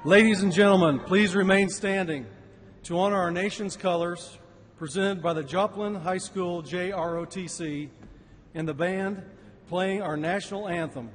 Ladies and gentlemen, please remain standing to honor our nation's colors, presented by the Joplin High School JROTC and the band playing our national anthem.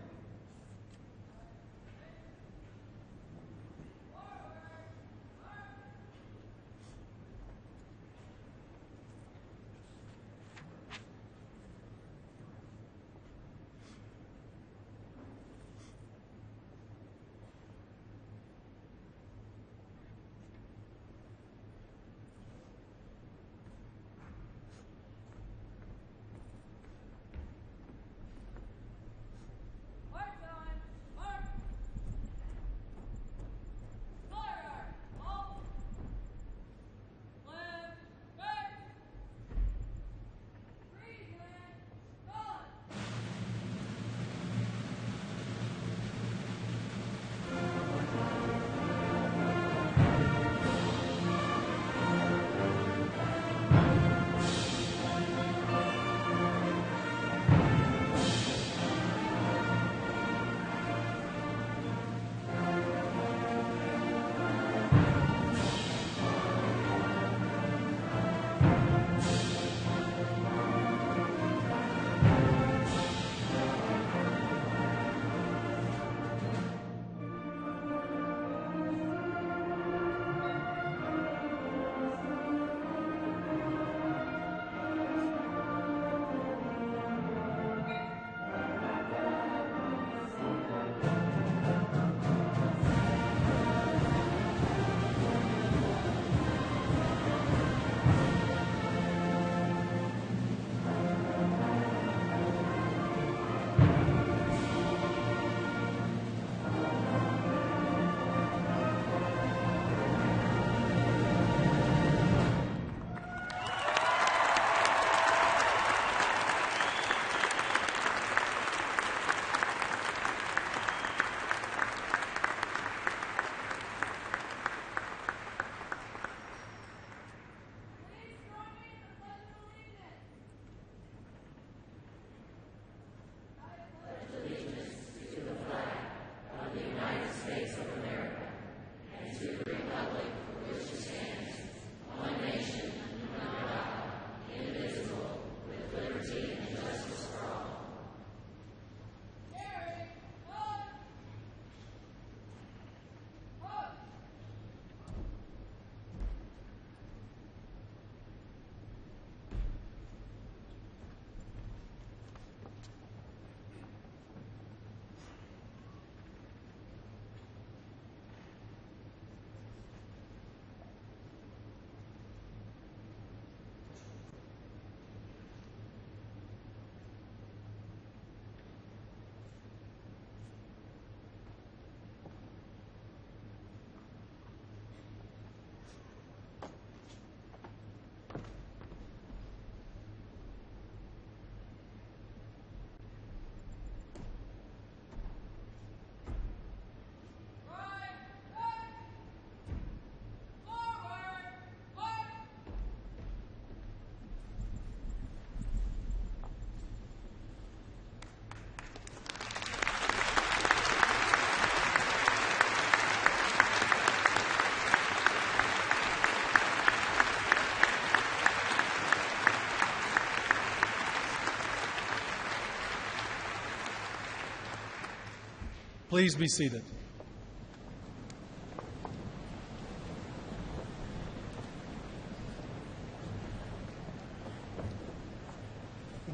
Please be seated.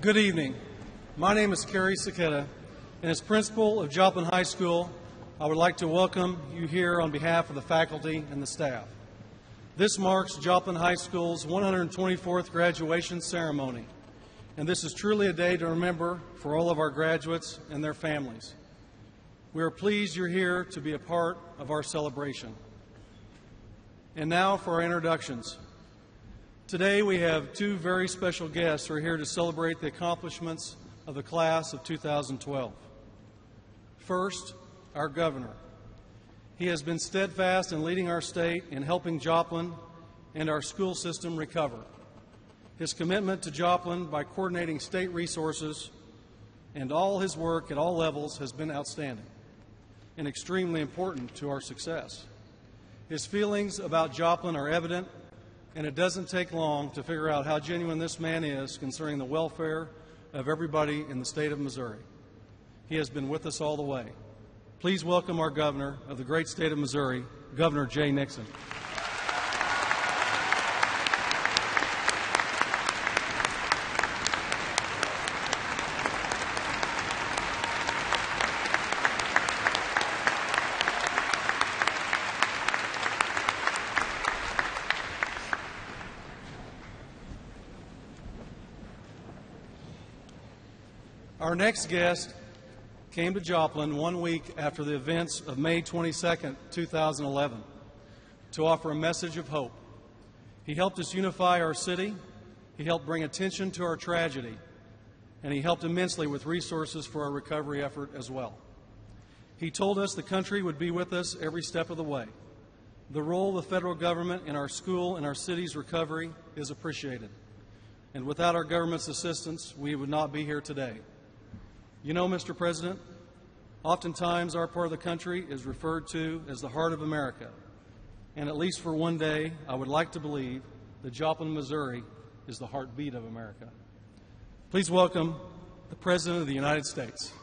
Good evening. My name is Kerry Saketa, and as principal of Joplin High School, I would like to welcome you here on behalf of the faculty and the staff. This marks Joplin High School's 124th graduation ceremony, and this is truly a day to remember for all of our graduates and their families. We are pleased you're here to be a part of our celebration. And now for our introductions. Today we have two very special guests who are here to celebrate the accomplishments of the class of 2012. First, our governor. He has been steadfast in leading our state in helping Joplin and our school system recover. His commitment to Joplin by coordinating state resources and all his work at all levels has been outstanding and extremely important to our success. His feelings about Joplin are evident, and it doesn't take long to figure out how genuine this man is concerning the welfare of everybody in the state of Missouri. He has been with us all the way. Please welcome our governor of the great state of Missouri, Governor Jay Nixon. Our next guest came to Joplin 1 week after the events of May 22, 2011, to offer a message of hope. He helped us unify our city, he helped bring attention to our tragedy, and he helped immensely with resources for our recovery effort as well. He told us the country would be with us every step of the way. The role of the federal government in our school and our city's recovery is appreciated, and without our government's assistance, we would not be here today. You know, Mr. President, oftentimes our part of the country is referred to as the heart of America. And at least for one day, I would like to believe that Joplin, Missouri is the heartbeat of America. Please welcome the President of the United States.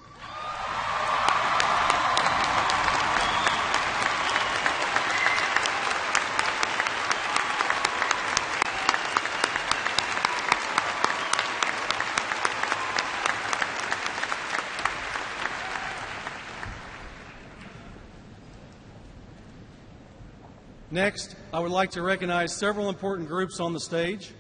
Next, I would like to recognize several important groups on the stage.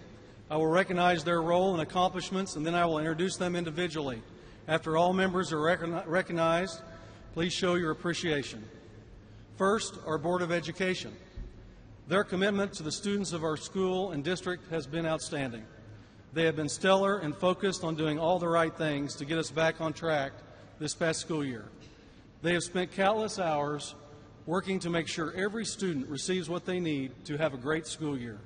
I will recognize their role and accomplishments, and then I will introduce them individually. After all members are recognized, please show your appreciation. First, our Board of Education. Their commitment to the students of our school and district has been outstanding. They have been stellar and focused on doing all the right things to get us back on track this past school year. They have spent countless hours working to make sure every student receives what they need to have a great school year.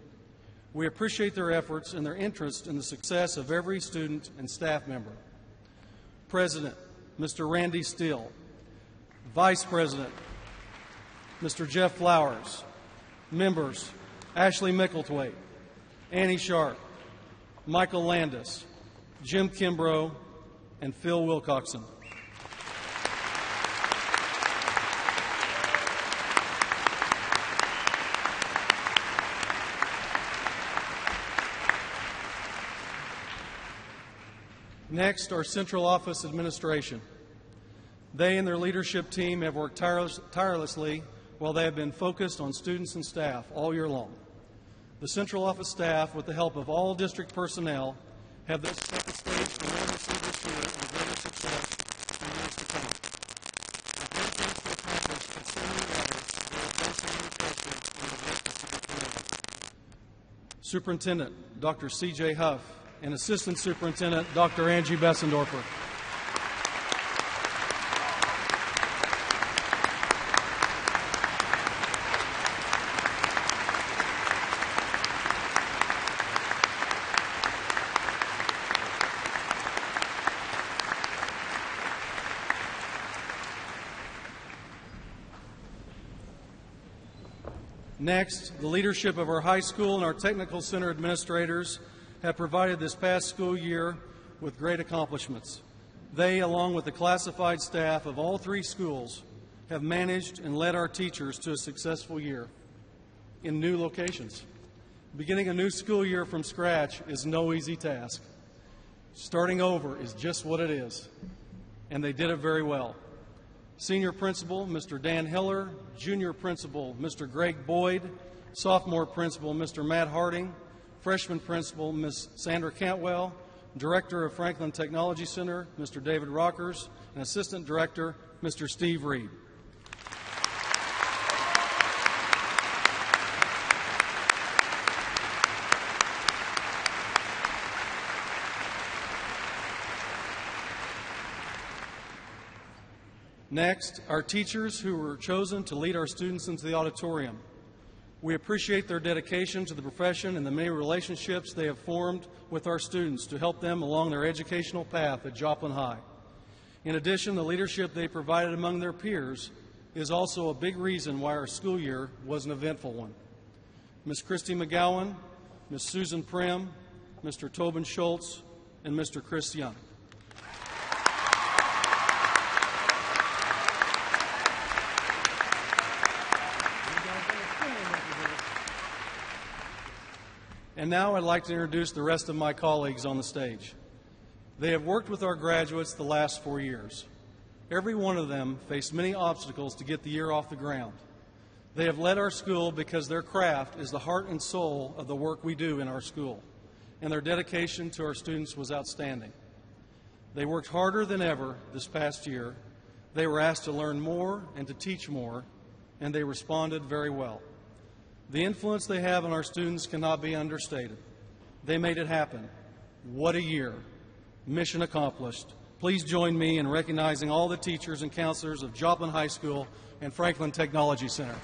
We appreciate their efforts and their interest in the success of every student and staff member. President, Mr. Randy Steele. Vice President, Mr. Jeff Flowers. Members, Ashley Micklethwaite, Annie Sharp, Michael Landis, Jim Kimbrough, and Phil Wilcoxon. Next, our central office administration. They and their leadership team have worked tirelessly while they have been focused on students and staff all year long. The central office staff, with the help of all district personnel, have thus set the stage for more received this year and greater success in years to come. With many things to accomplish and so many others, they are facing new pressure in the work of the community. Superintendent Dr. C.J. Huff and Assistant Superintendent Dr. Angie Bessendorfer. Next, the leadership of our high school and our technical center administrators have provided this past school year with great accomplishments. They, along with the classified staff of all three schools, have managed and led our teachers to a successful year in new locations. Beginning a new school year from scratch is no easy task. Starting over is just what it is, and they did it very well. Senior Principal, Mr. Dan Hiller, Junior Principal, Mr. Greg Boyd, Sophomore Principal, Mr. Matt Harding, Freshman Principal, Ms. Sandra Cantwell, Director of Franklin Technology Center, Mr. David Rockers, and Assistant Director, Mr. Steve Reed. Next, our teachers who were chosen to lead our students into the auditorium. We appreciate their dedication to the profession and the many relationships they have formed with our students to help them along their educational path at Joplin High. In addition, the leadership they provided among their peers is also a big reason why our school year was an eventful one. Ms. Christy McGowan, Ms. Susan Prim, Mr. Tobin Schultz, and Mr. Chris Young. And now I'd like to introduce the rest of my colleagues on the stage. They have worked with our graduates the last 4 years. Every one of them faced many obstacles to get the year off the ground. They have led our school because their craft is the heart and soul of the work we do in our school, and their dedication to our students was outstanding. They worked harder than ever this past year. They were asked to learn more and to teach more, and they responded very well. The influence they have on our students cannot be understated. They made it happen. What a year. Mission accomplished. Please join me in recognizing all the teachers and counselors of Joplin High School and Franklin Technology Center.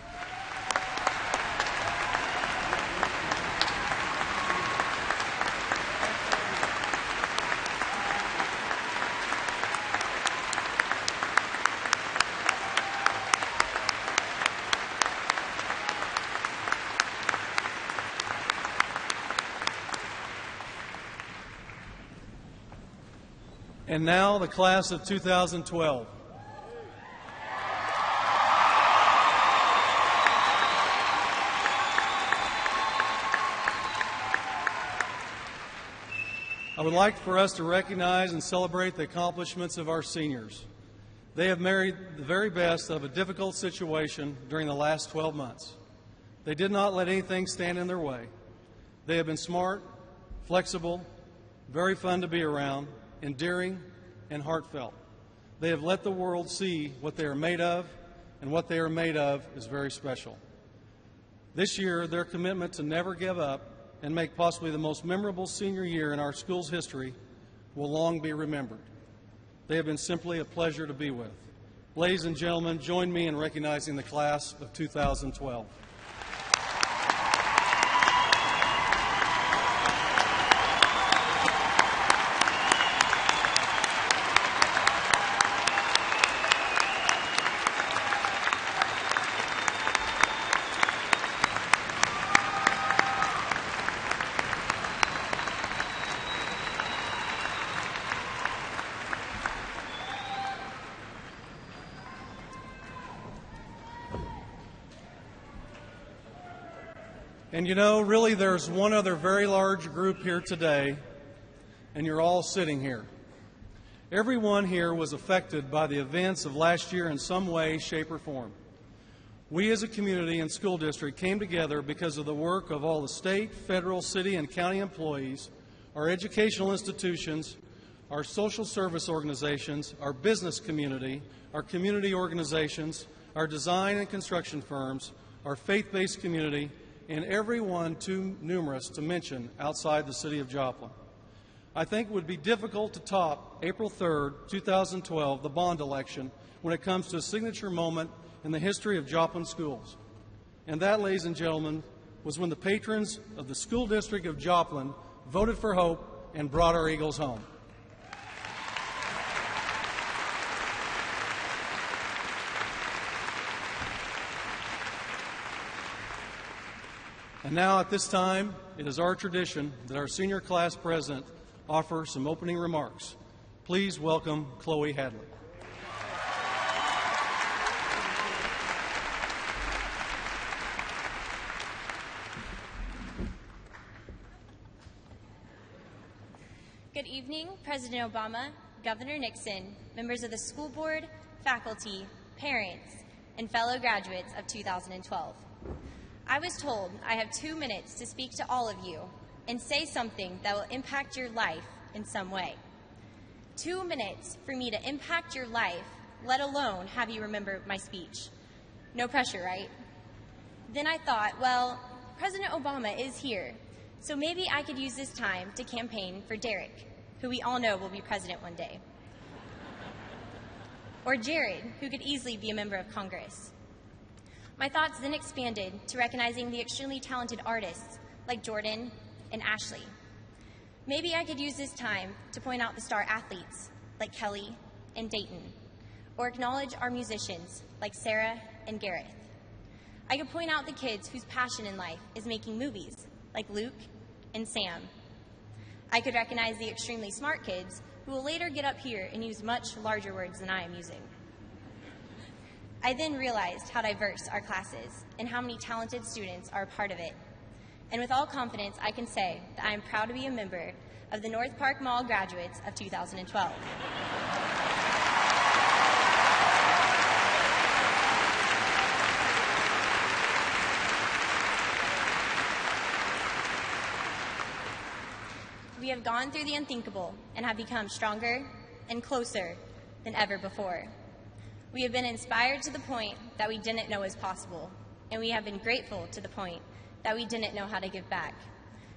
And now the class of 2012. I would like for us to recognize and celebrate the accomplishments of our seniors. They have made the very best of a difficult situation during the last 12 months. They did not let anything stand in their way. They have been smart, flexible, very fun to be around, endearing, and heartfelt. They have let the world see what they are made of, and what they are made of is very special. This year, their commitment to never give up and make possibly the most memorable senior year in our school's history will long be remembered. They have been simply a pleasure to be with. Ladies and gentlemen, join me in recognizing the class of 2012. And you know, really there's one other very large group here today, and you're all sitting here. Everyone here was affected by the events of last year in some way, shape, or form. We as a community and school district came together because of the work of all the state, federal, city, and county employees, our educational institutions, our social service organizations, our business community, our community organizations, our design and construction firms, our faith-based community, and everyone too numerous to mention outside the city of Joplin. I think it would be difficult to top April 3rd, 2012, the bond election, when it comes to a signature moment in the history of Joplin schools. And that, ladies and gentlemen, was when the patrons of the school district of Joplin voted for hope and brought our Eagles home. And now at this time, it is our tradition that our senior class president offer some opening remarks. Please welcome Chloe Hadley. Good evening, President Obama, Governor Nixon, members of the school board, faculty, parents, and fellow graduates of 2012. I was told I have 2 minutes to speak to all of you and say something that will impact your life in some way. 2 minutes for me to impact your life, let alone have you remember my speech. No pressure, right? Then I thought, well, President Obama is here, so maybe I could use this time to campaign for Derek, who we all know will be president one day. Or Jared, who could easily be a member of Congress. My thoughts then expanded to recognizing the extremely talented artists like Jordan and Ashley. Maybe I could use this time to point out the star athletes like Kelly and Dayton, or acknowledge our musicians like Sarah and Gareth. I could point out the kids whose passion in life is making movies, like Luke and Sam. I could recognize the extremely smart kids who will later get up here and use much larger words than I am using. I then realized how diverse our class is and how many talented students are a part of it. And with all confidence, I can say that I am proud to be a member of the North Park Mall graduates of 2012. We have gone through the unthinkable and have become stronger and closer than ever before. We have been inspired to the point that we didn't know was possible, and we have been grateful to the point that we didn't know how to give back.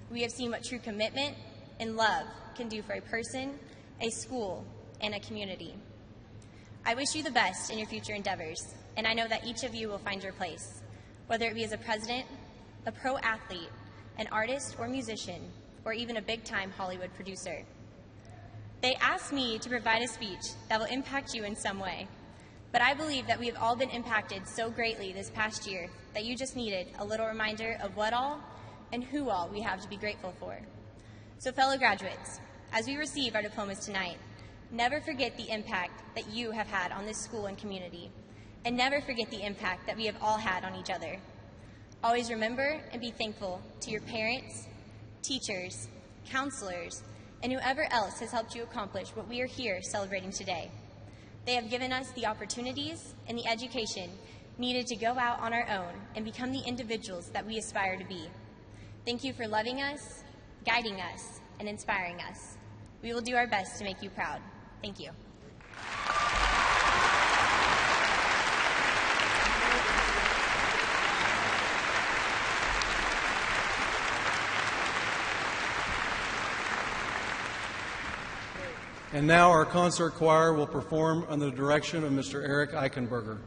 We have seen what true commitment and love can do for a person, a school, and a community. I wish you the best in your future endeavors, and I know that each of you will find your place, whether it be as a president, a pro athlete, an artist or musician, or even a big-time Hollywood producer. They asked me to provide a speech that will impact you in some way, but I believe that we have all been impacted so greatly this past year that you just needed a little reminder of what all and who all we have to be grateful for. So fellow graduates, as we receive our diplomas tonight, never forget the impact that you have had on this school and community, and never forget the impact that we have all had on each other. Always remember and be thankful to your parents, teachers, counselors, and whoever else has helped you accomplish what we are here celebrating today. They have given us the opportunities and the education needed to go out on our own and become the individuals that we aspire to be. Thank you for loving us, guiding us, and inspiring us. We will do our best to make you proud. Thank you. And now our concert choir will perform under the direction of Mr. Eric Eichenberger.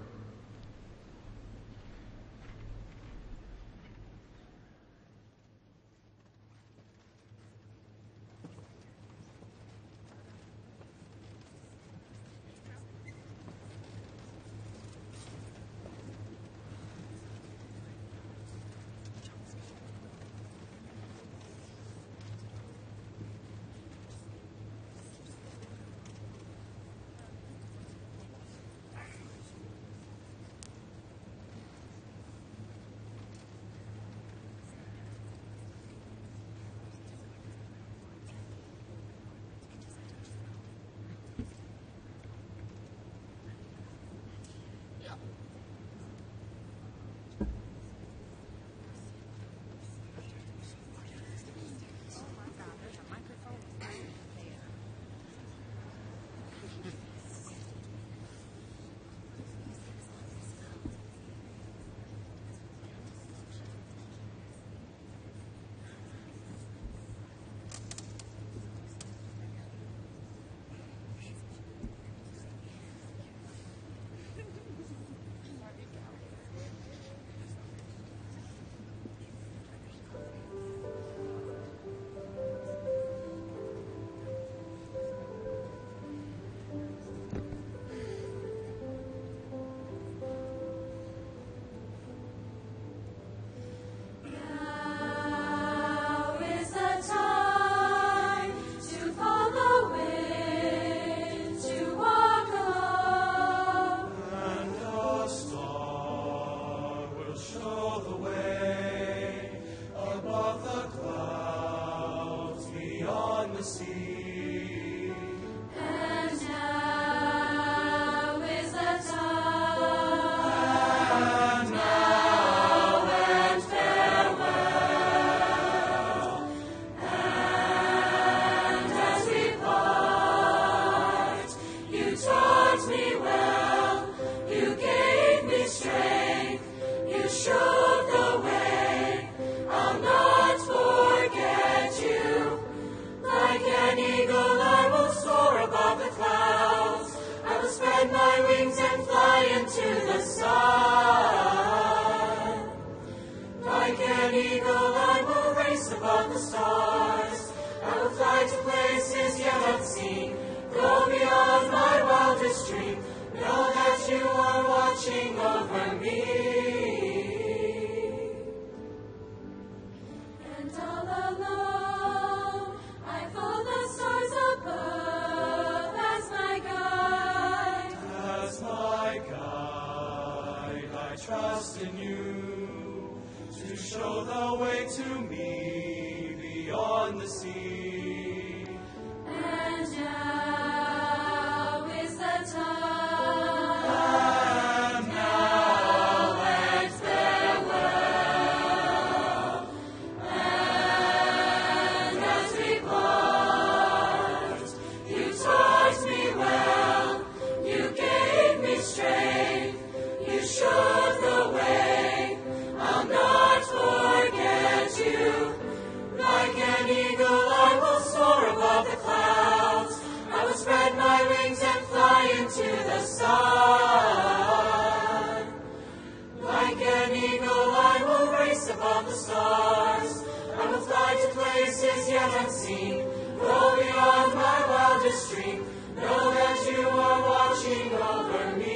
know that you are watching over me. And all alone, I follow the stars above as my guide. As my guide, I trust in you to show the way to me beyond the sea. And now is the time. And now let's farewell. And as we part, you taught me well. You gave me strength. You showed the way. I'll not forget you. Like an eagle, I will soar above the clouds. I will spread my wings and fly into the sun. Like an eagle, I will race above the stars. I will fly to places yet unseen. Go beyond my wildest dream. Know that you are watching over me.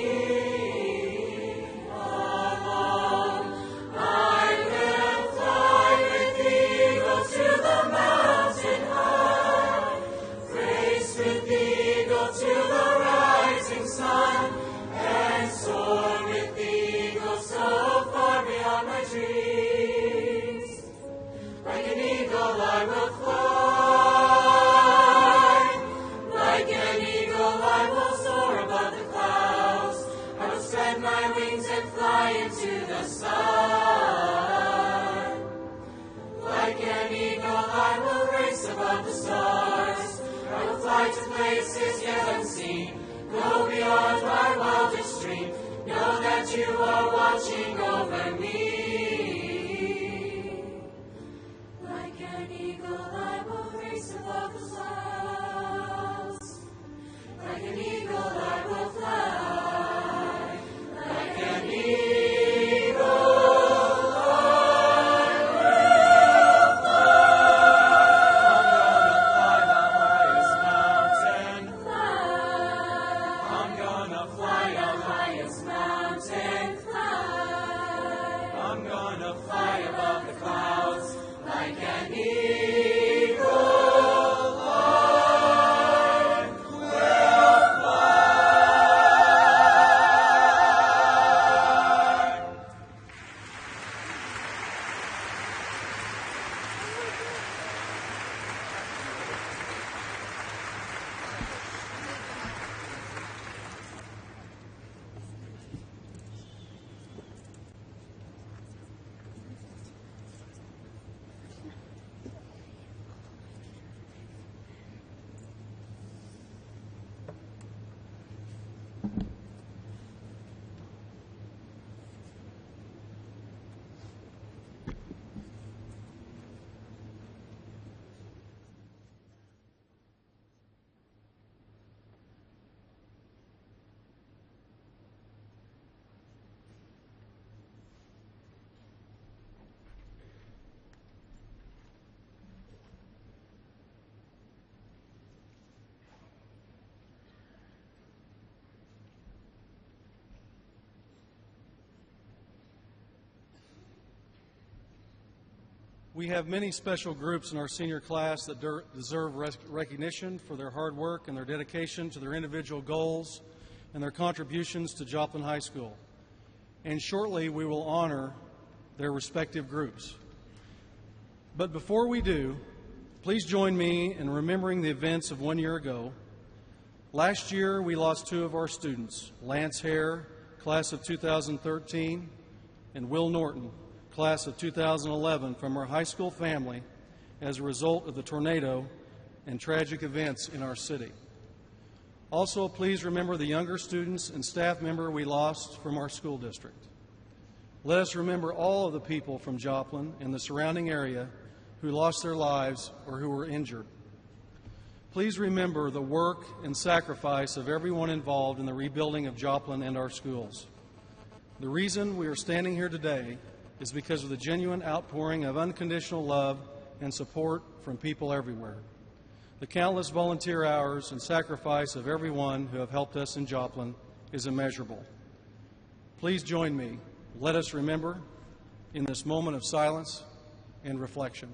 Alone, I will fly with the eagle to the mountain high. Race with the eagle to the rising sun. And soar with the eagle so far beyond my dreams. Like an eagle I will fly. Like an eagle I will soar above the clouds. I will spread my wings and fly into the sun. Like an eagle I will race above the stars. I will fly to places yet unseen. Go beyond my wildest dream. Know that you are watching over me. Like an eagle I will race above the clouds. Like an eagle I will fly. Like an eagle I will fly. I'm gonna fly the highest mountain. I'm gonna fly above the clouds. Like an eagle I will fly. We have many special groups in our senior class that deserve recognition for their hard work and their dedication to their individual goals and their contributions to Joplin High School. And shortly we will honor their respective groups. But before we do, please join me in remembering the events of 1 year ago. Last year we lost two of our students, Lance Hare, class of 2013, and Will Norton, class of 2011, from our high school family as a result of the tornado and tragic events in our city. Also, please remember the younger students and staff member we lost from our school district. Let us remember all of the people from Joplin and the surrounding area who lost their lives or who were injured. Please remember the work and sacrifice of everyone involved in the rebuilding of Joplin and our schools. The reason we are standing here today is because of the genuine outpouring of unconditional love and support from people everywhere. The countless volunteer hours and sacrifice of everyone who have helped us in Joplin is immeasurable. Please join me. Let us remember in this moment of silence and reflection.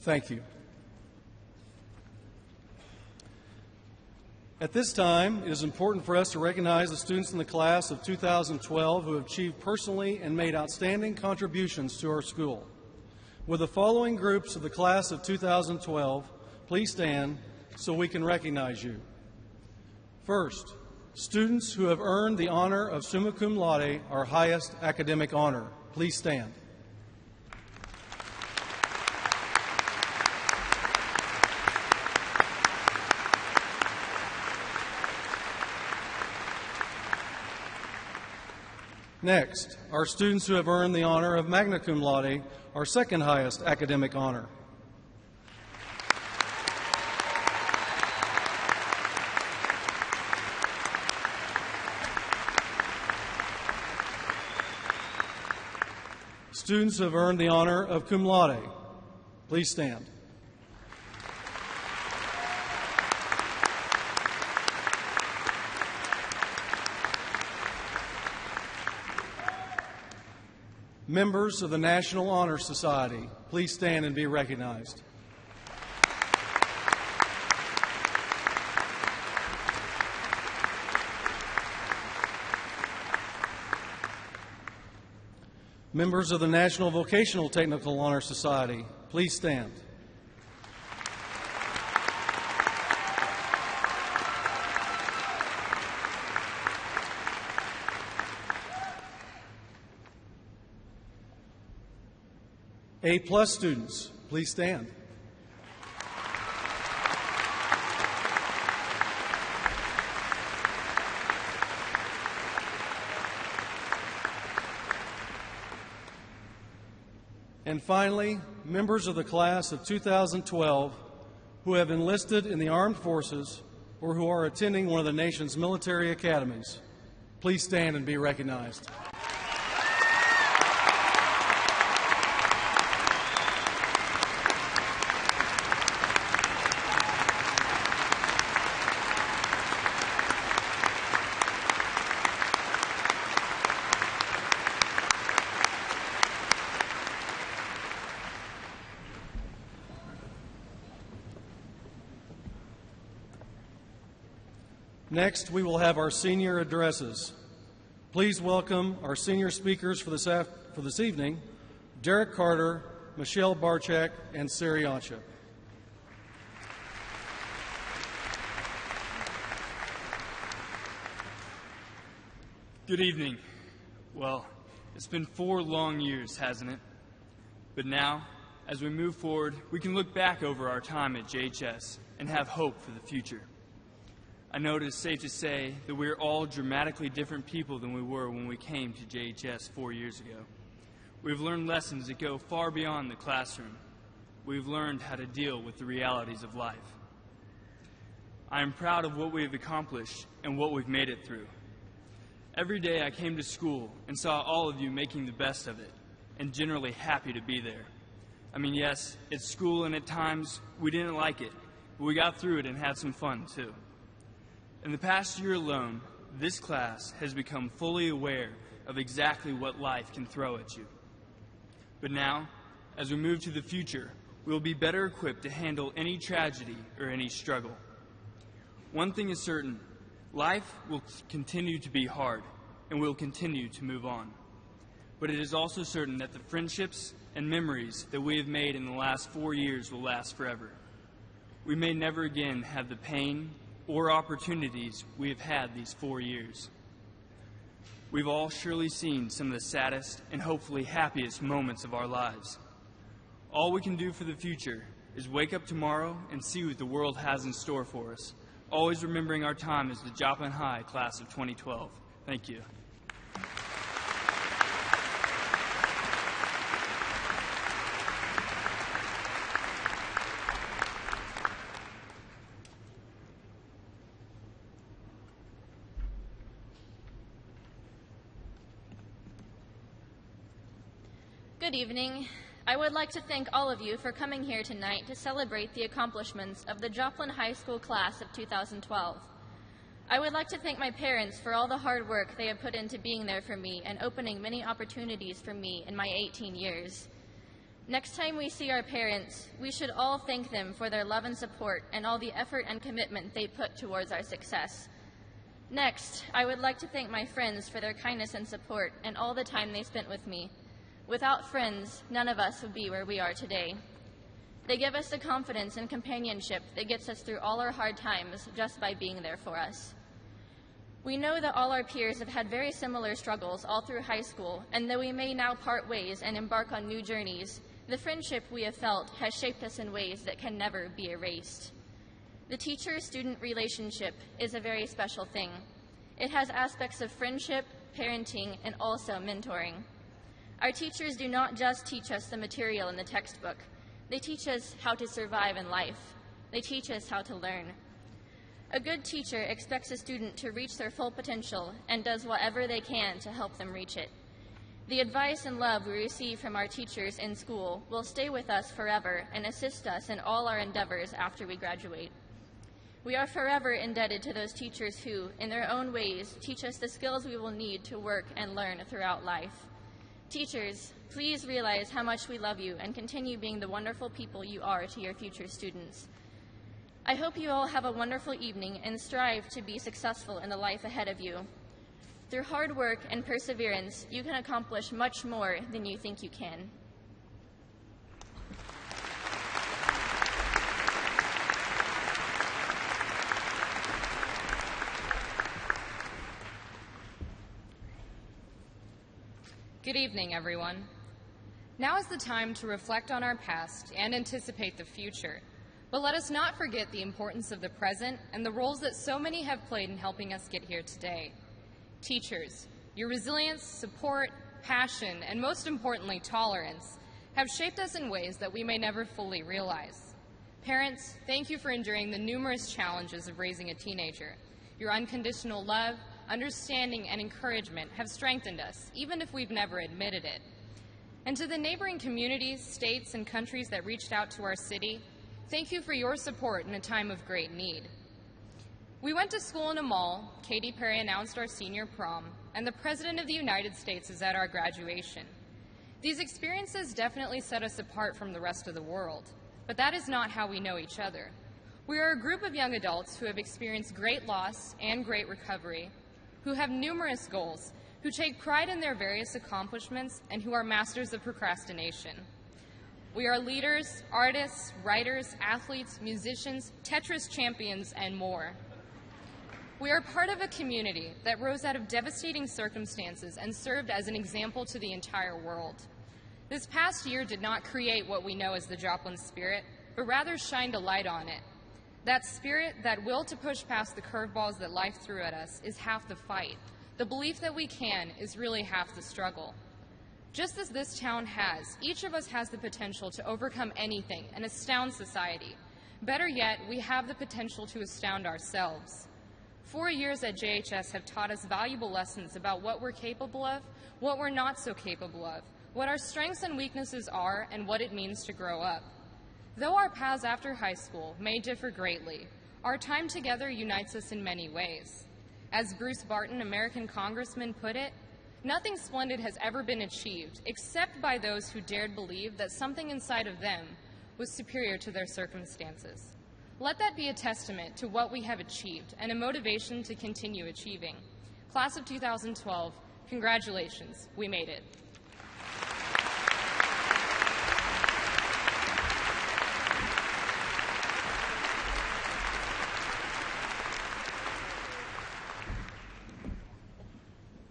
Thank you. At this time, it is important for us to recognize the students in the class of 2012 who have achieved personally and made outstanding contributions to our school. With the following groups of the class of 2012, please stand so we can recognize you. First, students who have earned the honor of summa cum laude, our highest academic honor. Please stand. Next, our students who have earned the honor of magna cum laude, our second highest academic honor. Students who have earned the honor of cum laude, please stand. Members of the National Honor Society, please stand and be recognized. Members of the National Vocational Technical Honor Society, please stand. A-plus students, please stand. And finally, members of the class of 2012 who have enlisted in the armed forces or who are attending one of the nation's military academies, please stand and be recognized. Next, we will have our senior addresses. Please welcome our senior speakers for this evening, Derek Carter, Michelle Barchek, and Sari Ancha. Good evening. Well, it's been 4 long years, hasn't it? But now, as we move forward, we can look back over our time at JHS and have hope for the future. I know it is safe to say that we are all dramatically different people than we were when we came to JHS 4 years ago. We've learned lessons that go far beyond the classroom. We've learned how to deal with the realities of life. I am proud of what we have accomplished and what we've made it through. Every day I came to school and saw all of you making the best of it and generally happy to be there. I mean, yes, it's school and at times we didn't like it, but we got through it and had some fun too. In the past year alone, this class has become fully aware of exactly what life can throw at you. But now, as we move to the future, we will be better equipped to handle any tragedy or any struggle. One thing is certain, life will continue to be hard, and we'll continue to move on. But it is also certain that the friendships and memories that we have made in the last 4 years will last forever. We may never again have the pain or opportunities we have had these 4 years. We've all surely seen some of the saddest and hopefully happiest moments of our lives. All we can do for the future is wake up tomorrow and see what the world has in store for us, always remembering our time as the Joplin High class of 2012. Thank you. Good evening. I would like to thank all of you for coming here tonight to celebrate the accomplishments of the Joplin High School class of 2012. I would like to thank my parents for all the hard work they have put into being there for me and opening many opportunities for me in my 18 years. Next time we see our parents, we should all thank them for their love and support and all the effort and commitment they put towards our success. Next, I would like to thank my friends for their kindness and support and all the time they spent with me. Without friends, none of us would be where we are today. They give us the confidence and companionship that gets us through all our hard times just by being there for us. We know that all our peers have had very similar struggles all through high school, and though we may now part ways and embark on new journeys, the friendship we have felt has shaped us in ways that can never be erased. The teacher-student relationship is a very special thing. It has aspects of friendship, parenting, and also mentoring. Our teachers do not just teach us the material in the textbook. They teach us how to survive in life. They teach us how to learn. A good teacher expects a student to reach their full potential and does whatever they can to help them reach it. The advice and love we receive from our teachers in school will stay with us forever and assist us in all our endeavors after we graduate. We are forever indebted to those teachers who, in their own ways, teach us the skills we will need to work and learn throughout life. Teachers, please realize how much we love you and continue being the wonderful people you are to your future students. I hope you all have a wonderful evening and strive to be successful in the life ahead of you. Through hard work and perseverance, you can accomplish much more than you think you can. Good evening, everyone. Now is the time to reflect on our past and anticipate the future. But let us not forget the importance of the present and the roles that so many have played in helping us get here today. Teachers, your resilience, support, passion, and most importantly, tolerance have shaped us in ways that we may never fully realize. Parents, thank you for enduring the numerous challenges of raising a teenager. Your unconditional love, understanding, and encouragement have strengthened us, even if we've never admitted it. And to the neighboring communities, states, and countries that reached out to our city, thank you for your support in a time of great need. We went to school in a mall, Katy Perry announced our senior prom, and the President of the United States is at our graduation. These experiences definitely set us apart from the rest of the world, but that is not how we know each other. We are a group of young adults who have experienced great loss and great recovery, who have numerous goals, who take pride in their various accomplishments, and who are masters of procrastination. We are leaders, artists, writers, athletes, musicians, Tetris champions, and more. We are part of a community that rose out of devastating circumstances and served as an example to the entire world. This past year did not create what we know as the Joplin spirit, but rather shined a light on it. That spirit, that will to push past the curveballs that life threw at us, is half the fight. The belief that we can is really half the struggle. Just as this town has, each of us has the potential to overcome anything and astound society. Better yet, we have the potential to astound ourselves. 4 years at JHS have taught us valuable lessons about what we're capable of, what we're not so capable of, what our strengths and weaknesses are, and what it means to grow up. Though our paths after high school may differ greatly, our time together unites us in many ways. As Bruce Barton, American congressman, put it, nothing splendid has ever been achieved except by those who dared believe that something inside of them was superior to their circumstances. Let that be a testament to what we have achieved and a motivation to continue achieving. Class of 2012, congratulations, we made it.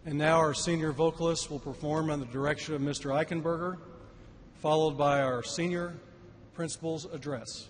And now our senior vocalist will perform under the direction of Mr. Eichenberger, followed by our senior principal's address.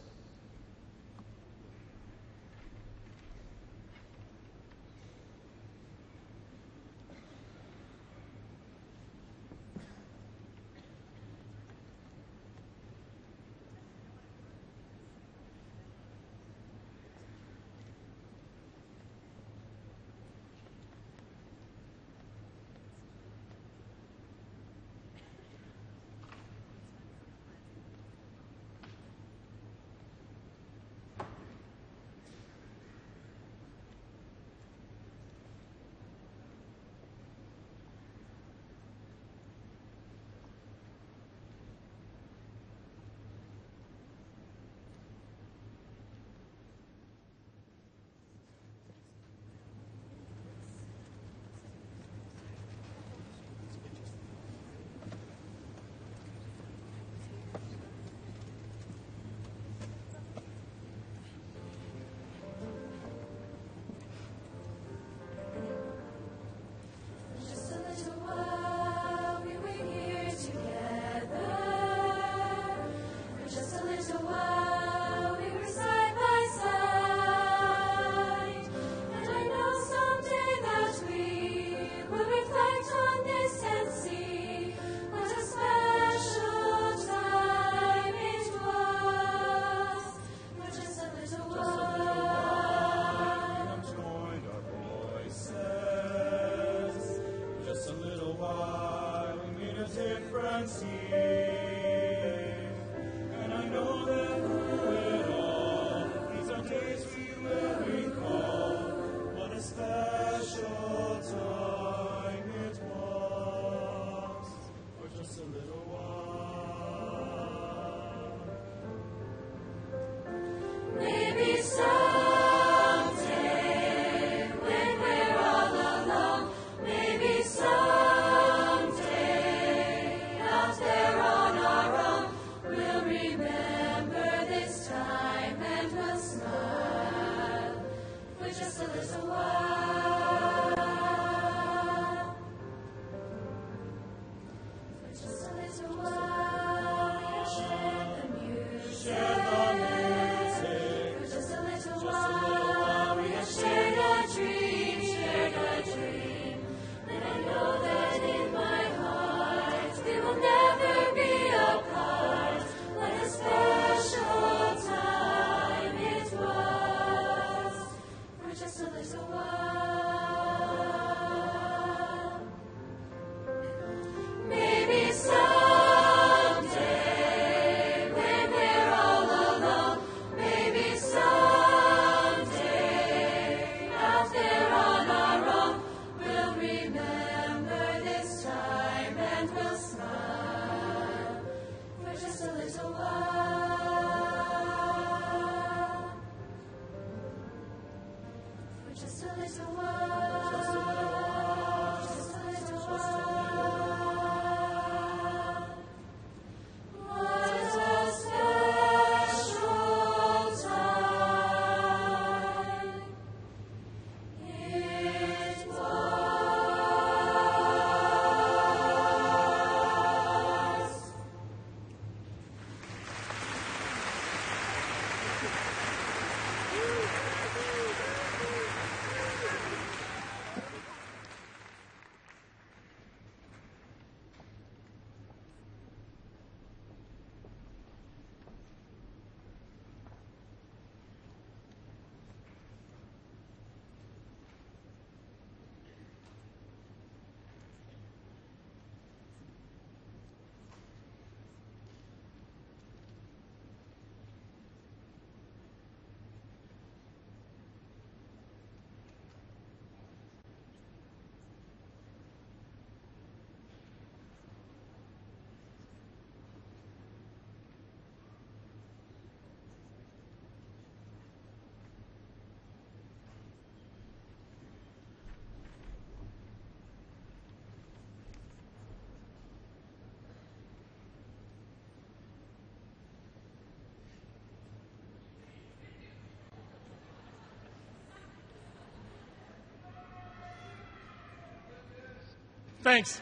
Thanks.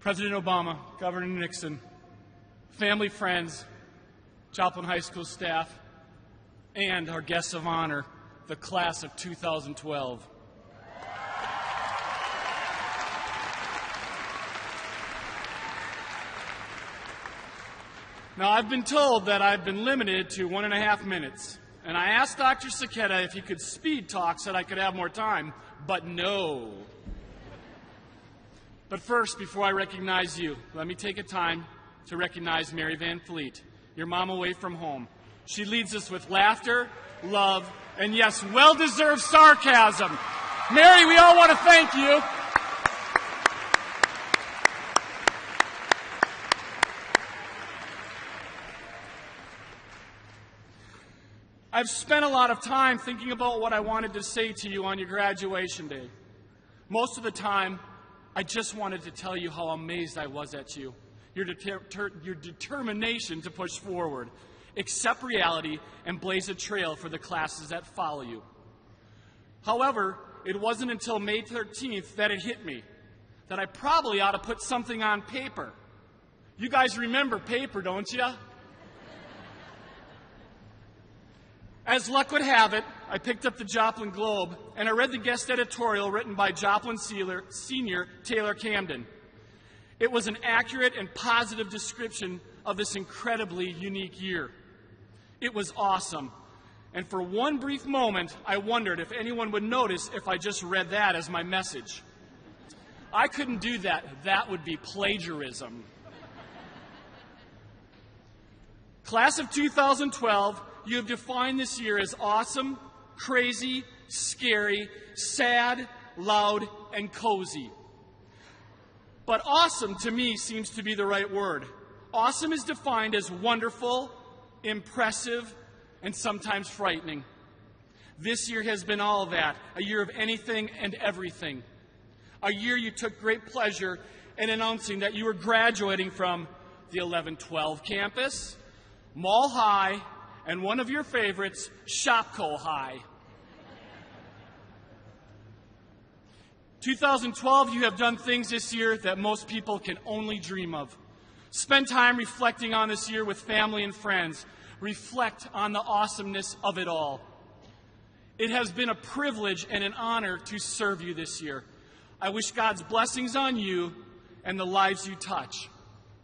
President Obama, Governor Nixon, family, friends, Joplin High School staff, and our guests of honor, the class of 2012. Now, I've been told that I've been limited to 1.5 minutes, and I asked Dr. Saketa if he could speed talk so that I could have more time, but no. But first, before I recognize you, let me take a time to recognize Mary Van Fleet, your mom away from home. She leads us with laughter, love, and yes, well-deserved sarcasm. Mary, we all want to thank you. I've spent a lot of time thinking about what I wanted to say to you on your graduation day. Most of the time, I just wanted to tell you how amazed I was at you, your determination to push forward, accept reality, and blaze a trail for the classes that follow you. However, it wasn't until May 13th that it hit me that I probably ought to put something on paper. You guys remember paper, don't you? As luck would have it, I picked up the Joplin Globe, and I read the guest editorial written by Joplin senior Taylor Camden. It was an accurate and positive description of this incredibly unique year. It was awesome, and for one brief moment, I wondered if anyone would notice if I just read that as my message. I couldn't do that. That would be plagiarism. Class of 2012, you have defined this year as awesome, crazy, scary, sad, loud, and cozy. But awesome to me seems to be the right word. Awesome is defined as wonderful, impressive, and sometimes frightening. This year has been all of that, a year of anything and everything. A year you took great pleasure in announcing that you were graduating from the 11-12 campus, Mall High, and one of your favorites, Shopko High. 2012, you have done things this year that most people can only dream of. Spend time reflecting on this year with family and friends. Reflect on the awesomeness of it all. It has been a privilege and an honor to serve you this year. I wish God's blessings on you and the lives you touch.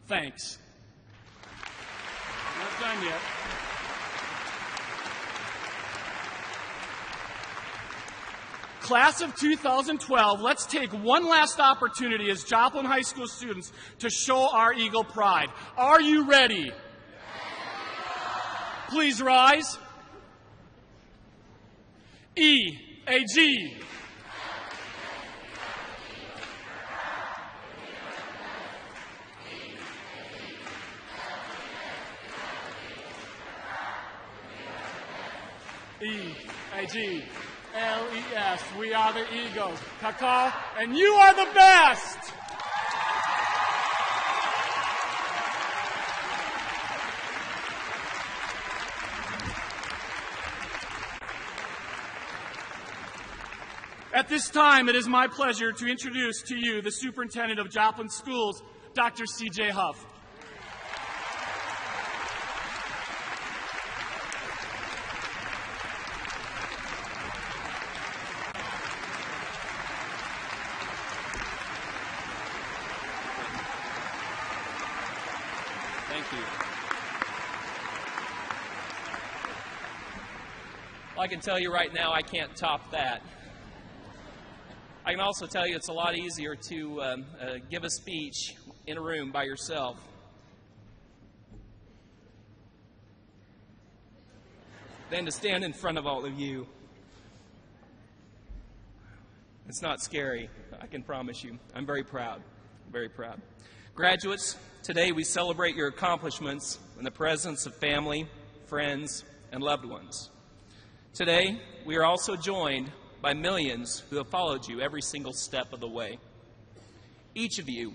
Thanks. I'm not done yet. Class of 2012, let's take one last opportunity as Joplin High School students to show our Eagle pride. Are you ready? Please rise. E-A-G. E-A-G-L-E-S. We are the Eagles. Kaka, and you are the best! At this time, it is my pleasure to introduce to you the Superintendent of Joplin Schools, Dr. C.J. Huff. Thank you. Well, I can tell you right now, I can't top that. I can also tell you it's a lot easier to give a speech in a room by yourself. Than to stand in front of all of you. It's not scary, I can promise you. I'm very proud, very proud. Graduates, today we celebrate your accomplishments in the presence of family, friends, and loved ones. Today, we are also joined by millions who have followed you every single step of the way. Each of you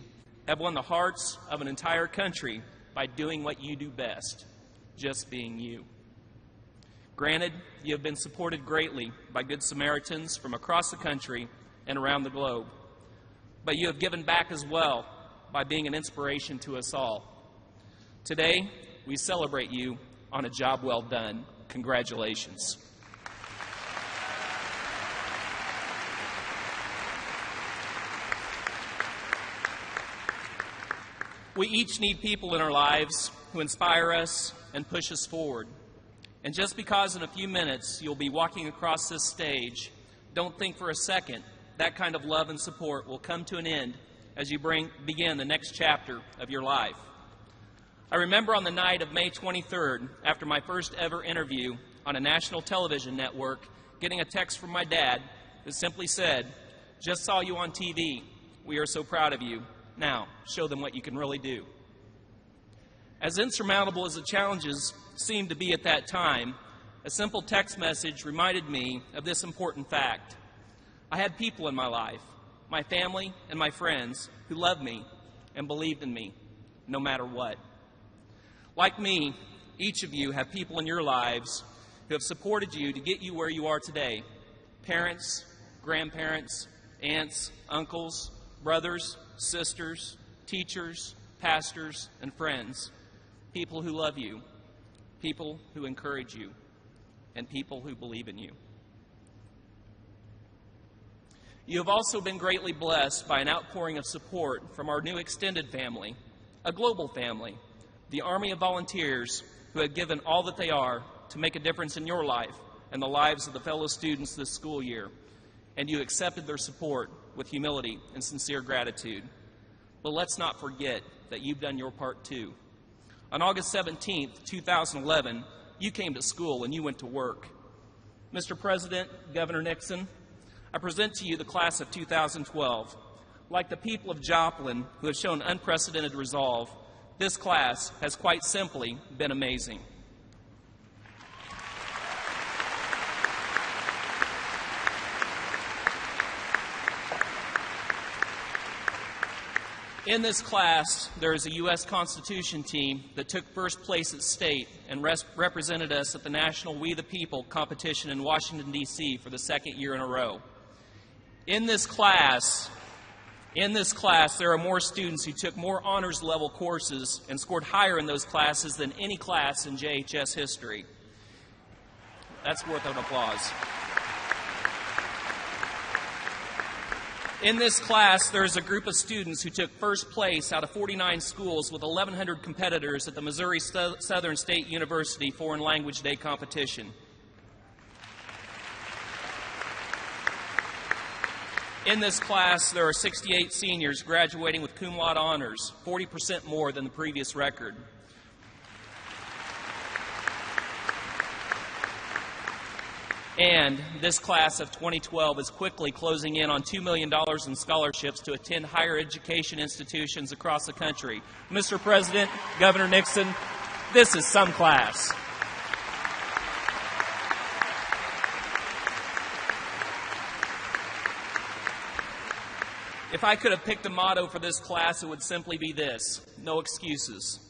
have won the hearts of an entire country by doing what you do best, just being you. Granted, you have been supported greatly by Good Samaritans from across the country and around the globe, but you have given back as well by being an inspiration to us all. Today, we celebrate you on a job well done. Congratulations. We each need people in our lives who inspire us and push us forward. And just because in a few minutes you'll be walking across this stage, don't think for a second that kind of love and support will come to an end as you begin the next chapter of your life. I remember on the night of May 23rd, after my first ever interview on a national television network, getting a text from my dad that simply said, "Just saw you on TV. We are so proud of you. Now, show them what you can really do." As insurmountable as the challenges seemed to be at that time, a simple text message reminded me of this important fact. I had people in my life, my family and my friends, who loved me and believed in me, no matter what. Like me, each of you have people in your lives who have supported you to get you where you are today. Parents, grandparents, aunts, uncles, brothers, sisters, teachers, pastors, and friends. People who love you, people who encourage you, and people who believe in you. You have also been greatly blessed by an outpouring of support from our new extended family, a global family, the Army of Volunteers who have given all that they are to make a difference in your life and the lives of the fellow students this school year. and you accepted their support with humility and sincere gratitude. But let's not forget that you've done your part too. On August 17th, 2011, you came to school and you went to work. Mr. President, Governor Nixon, I present to you the class of 2012. Like the people of Joplin, who have shown unprecedented resolve, this class has quite simply been amazing. In this class, there is a U.S. Constitution team that took first place at state and represented us at the National We the People competition in Washington, D.C. for the second year in a row. In this class, there are more students who took more honors level courses and scored higher in those classes than any class in JHS history. That's worth an applause. In this class, there is a group of students who took first place out of 49 schools with 1,100 competitors at the Missouri Southern State University Foreign Language Day competition. In this class, there are 68 seniors graduating with cum laude honors, 40% more than the previous record. And this class of 2012 is quickly closing in on $2 million in scholarships to attend higher education institutions across the country. Mr. President, Governor Nixon, this is some class. If I could have picked a motto for this class, it would simply be this: no excuses.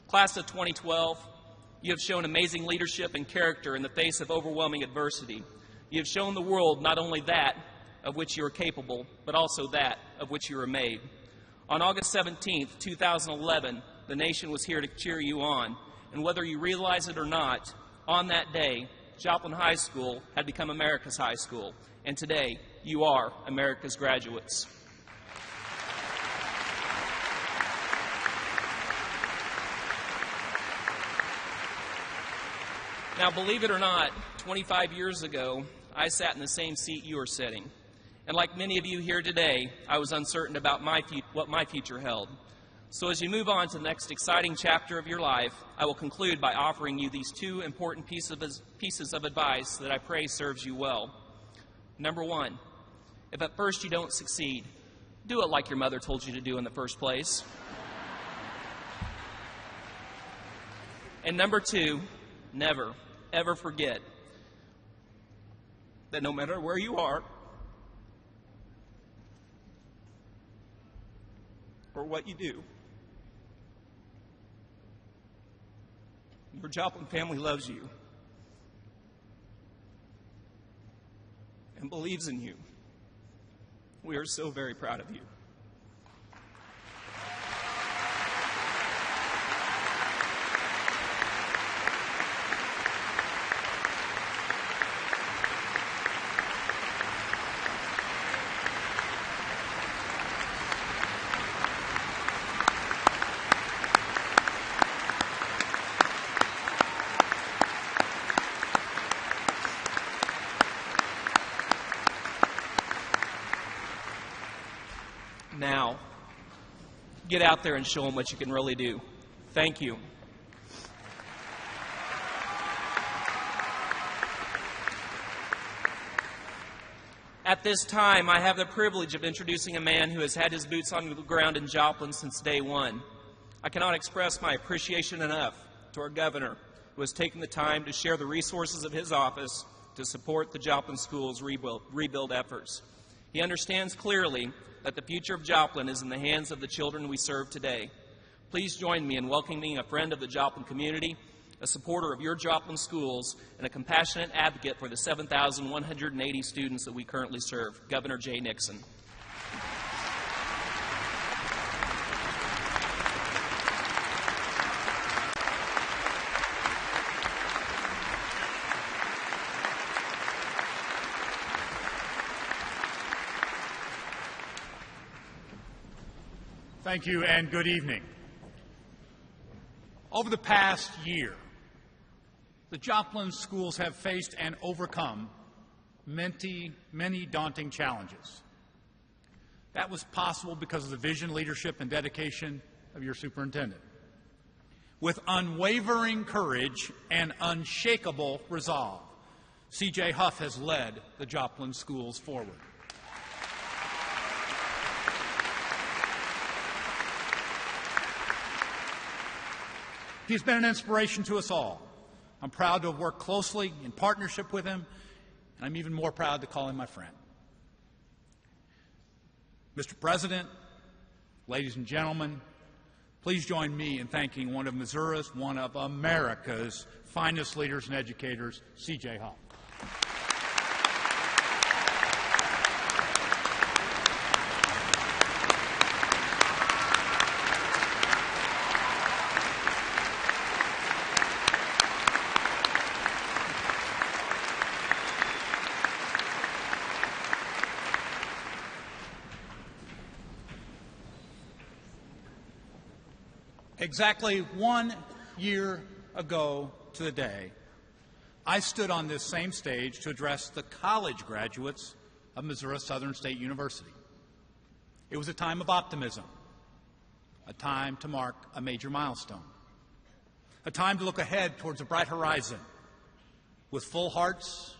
Class of 2012, you have shown amazing leadership and character in the face of overwhelming adversity. You have shown the world not only that of which you are capable, but also that of which you are made. On August 17th, 2011, the nation was here to cheer you on, and whether you realize it or not, on that day, Joplin High School had become America's high school, and today you are America's graduates. Now, believe it or not, 25 years ago, I sat in the same seat you are sitting. And like many of you here today, I was uncertain about what my future held. So as you move on to the next exciting chapter of your life, I will conclude by offering you these two important pieces of advice that I pray serves you well. Number one, if at first you don't succeed, do it like your mother told you to do in the first place. And number two, never, ever forget that no matter where you are or what you do, your Joplin family loves you and believes in you. We are so very proud of you. Now, get out there and show them what you can really do. Thank you. At this time, I have the privilege of introducing a man who has had his boots on the ground in Joplin since day one. I cannot express my appreciation enough to our governor, who has taken the time to share the resources of his office to support the Joplin School's rebuild efforts. He understands clearly that the future of Joplin is in the hands of the children we serve today. Please join me in welcoming a friend of the Joplin community, a supporter of your Joplin schools, and a compassionate advocate for the 7,180 students that we currently serve, Governor Jay Nixon. Thank you and good evening. Over the past year, the Joplin schools have faced and overcome many daunting challenges. That was possible because of the vision, leadership, and dedication of your superintendent. With unwavering courage and unshakable resolve, C.J. Huff has led the Joplin schools forward. He's been an inspiration to us all. I'm proud to have worked closely in partnership with him, and I'm even more proud to call him my friend. Mr. President, ladies and gentlemen, please join me in thanking one of Missouri's, one of America's finest leaders and educators, C.J. Huff. Exactly 1 year ago to the day, I stood on this same stage to address the college graduates of Missouri Southern State University. It was a time of optimism, a time to mark a major milestone, a time to look ahead towards a bright horizon with full hearts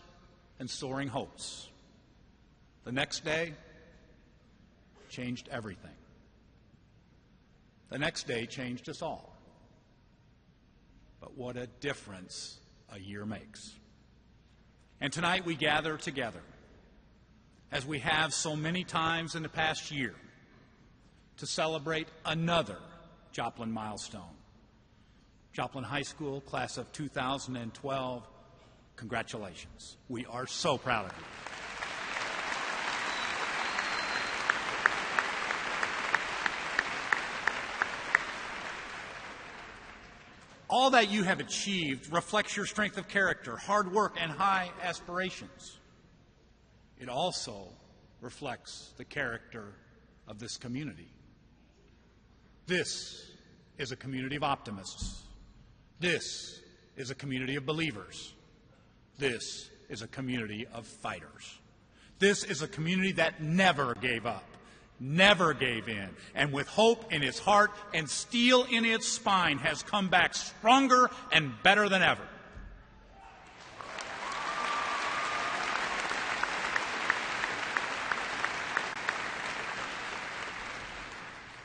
and soaring hopes. The next day changed everything. The next day changed us all. But what a difference a year makes. And tonight we gather together, as we have so many times in the past year, to celebrate another Joplin milestone. Joplin High School, class of 2012, congratulations. We are so proud of you. All that you have achieved reflects your strength of character, hard work, and high aspirations. It also reflects the character of this community. This is a community of optimists. This is a community of believers. This is a community of fighters. This is a community that never gave up, never gave in, and with hope in its heart and steel in its spine has come back stronger and better than ever.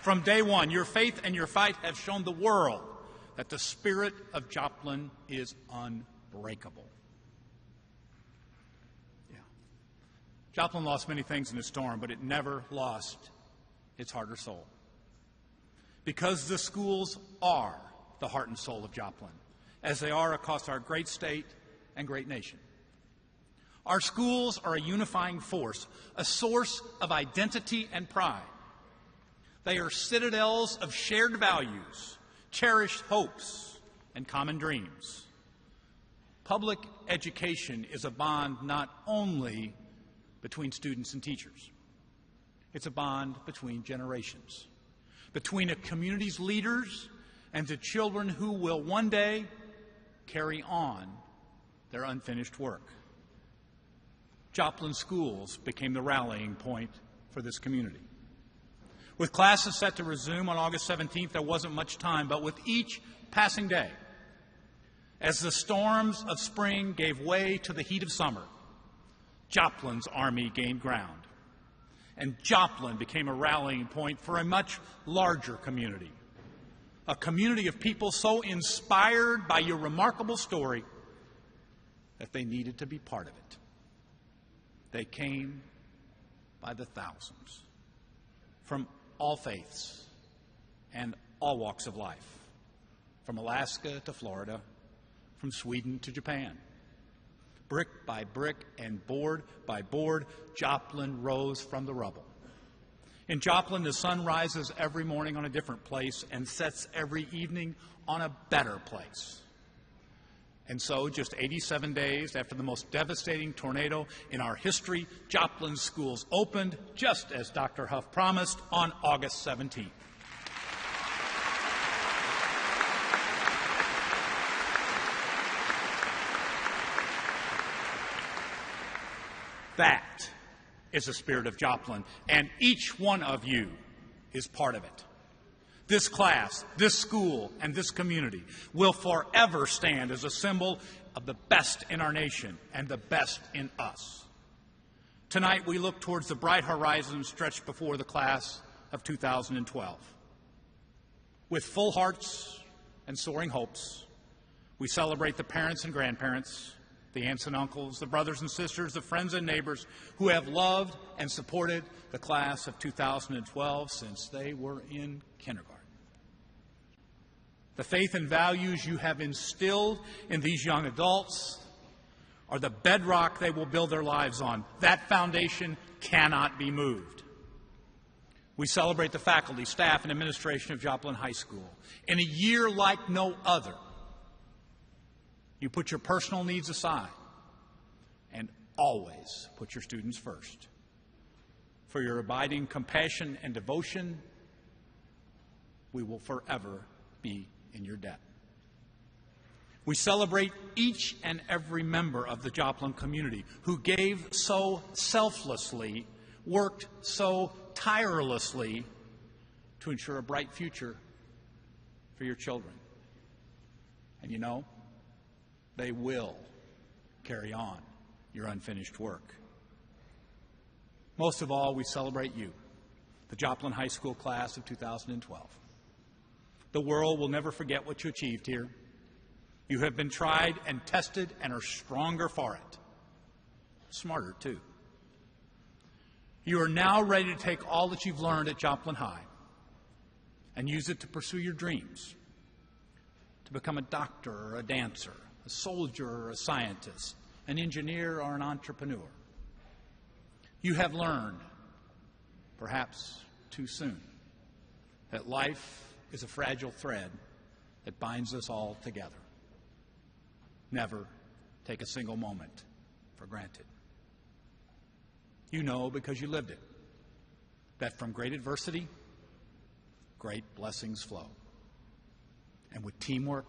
From day one, your faith and your fight have shown the world that the spirit of Joplin is unbreakable. Joplin lost many things in the storm, but it never lost its heart or soul. Because the schools are the heart and soul of Joplin, as they are across our great state and great nation. Our schools are a unifying force, a source of identity and pride. They are citadels of shared values, cherished hopes, and common dreams. Public education is a bond not only between students and teachers. It's a bond between generations, between a community's leaders and the children who will one day carry on their unfinished work. Joplin schools became the rallying point for this community. With classes set to resume on August 17th, there wasn't much time, but with each passing day, as the storms of spring gave way to the heat of summer, Joplin's army gained ground, and Joplin became a rallying point for a much larger community, a community of people so inspired by your remarkable story that they needed to be part of it. They came by the thousands from all faiths and all walks of life, from Alaska to Florida, from Sweden to Japan. Brick by brick and board by board, Joplin rose from the rubble. In Joplin, the sun rises every morning on a different place and sets every evening on a better place. And so, just 87 days after the most devastating tornado in our history, Joplin schools opened, just as Dr. Huff promised, on August 17th. That is the spirit of Joplin, and each one of you is part of it. This class, this school, and this community will forever stand as a symbol of the best in our nation and the best in us. Tonight, we look towards the bright horizon stretched before the class of 2012. With full hearts and soaring hopes, we celebrate the parents and grandparents, the aunts and uncles, the brothers and sisters, the friends and neighbors who have loved and supported the class of 2012 since they were in kindergarten. The faith and values you have instilled in these young adults are the bedrock they will build their lives on. That foundation cannot be moved. We celebrate the faculty, staff, and administration of Joplin High School. In a year like no other, you put your personal needs aside and always put your students first. For your abiding compassion and devotion, we will forever be in your debt. We celebrate each and every member of the Joplin community who gave so selflessly, worked so tirelessly to ensure a bright future for your children. And you know, they will carry on your unfinished work. Most of all, we celebrate you, the Joplin High School class of 2012. The world will never forget what you achieved here. You have been tried and tested and are stronger for it. Smarter, too. You are now ready to take all that you've learned at Joplin High and use it to pursue your dreams, to become a doctor or a dancer, a soldier or a scientist, an engineer or an entrepreneur. You have learned, perhaps too soon, that life is a fragile thread that binds us all together. Never take a single moment for granted. You know, because you lived it, that from great adversity, great blessings flow. And with teamwork,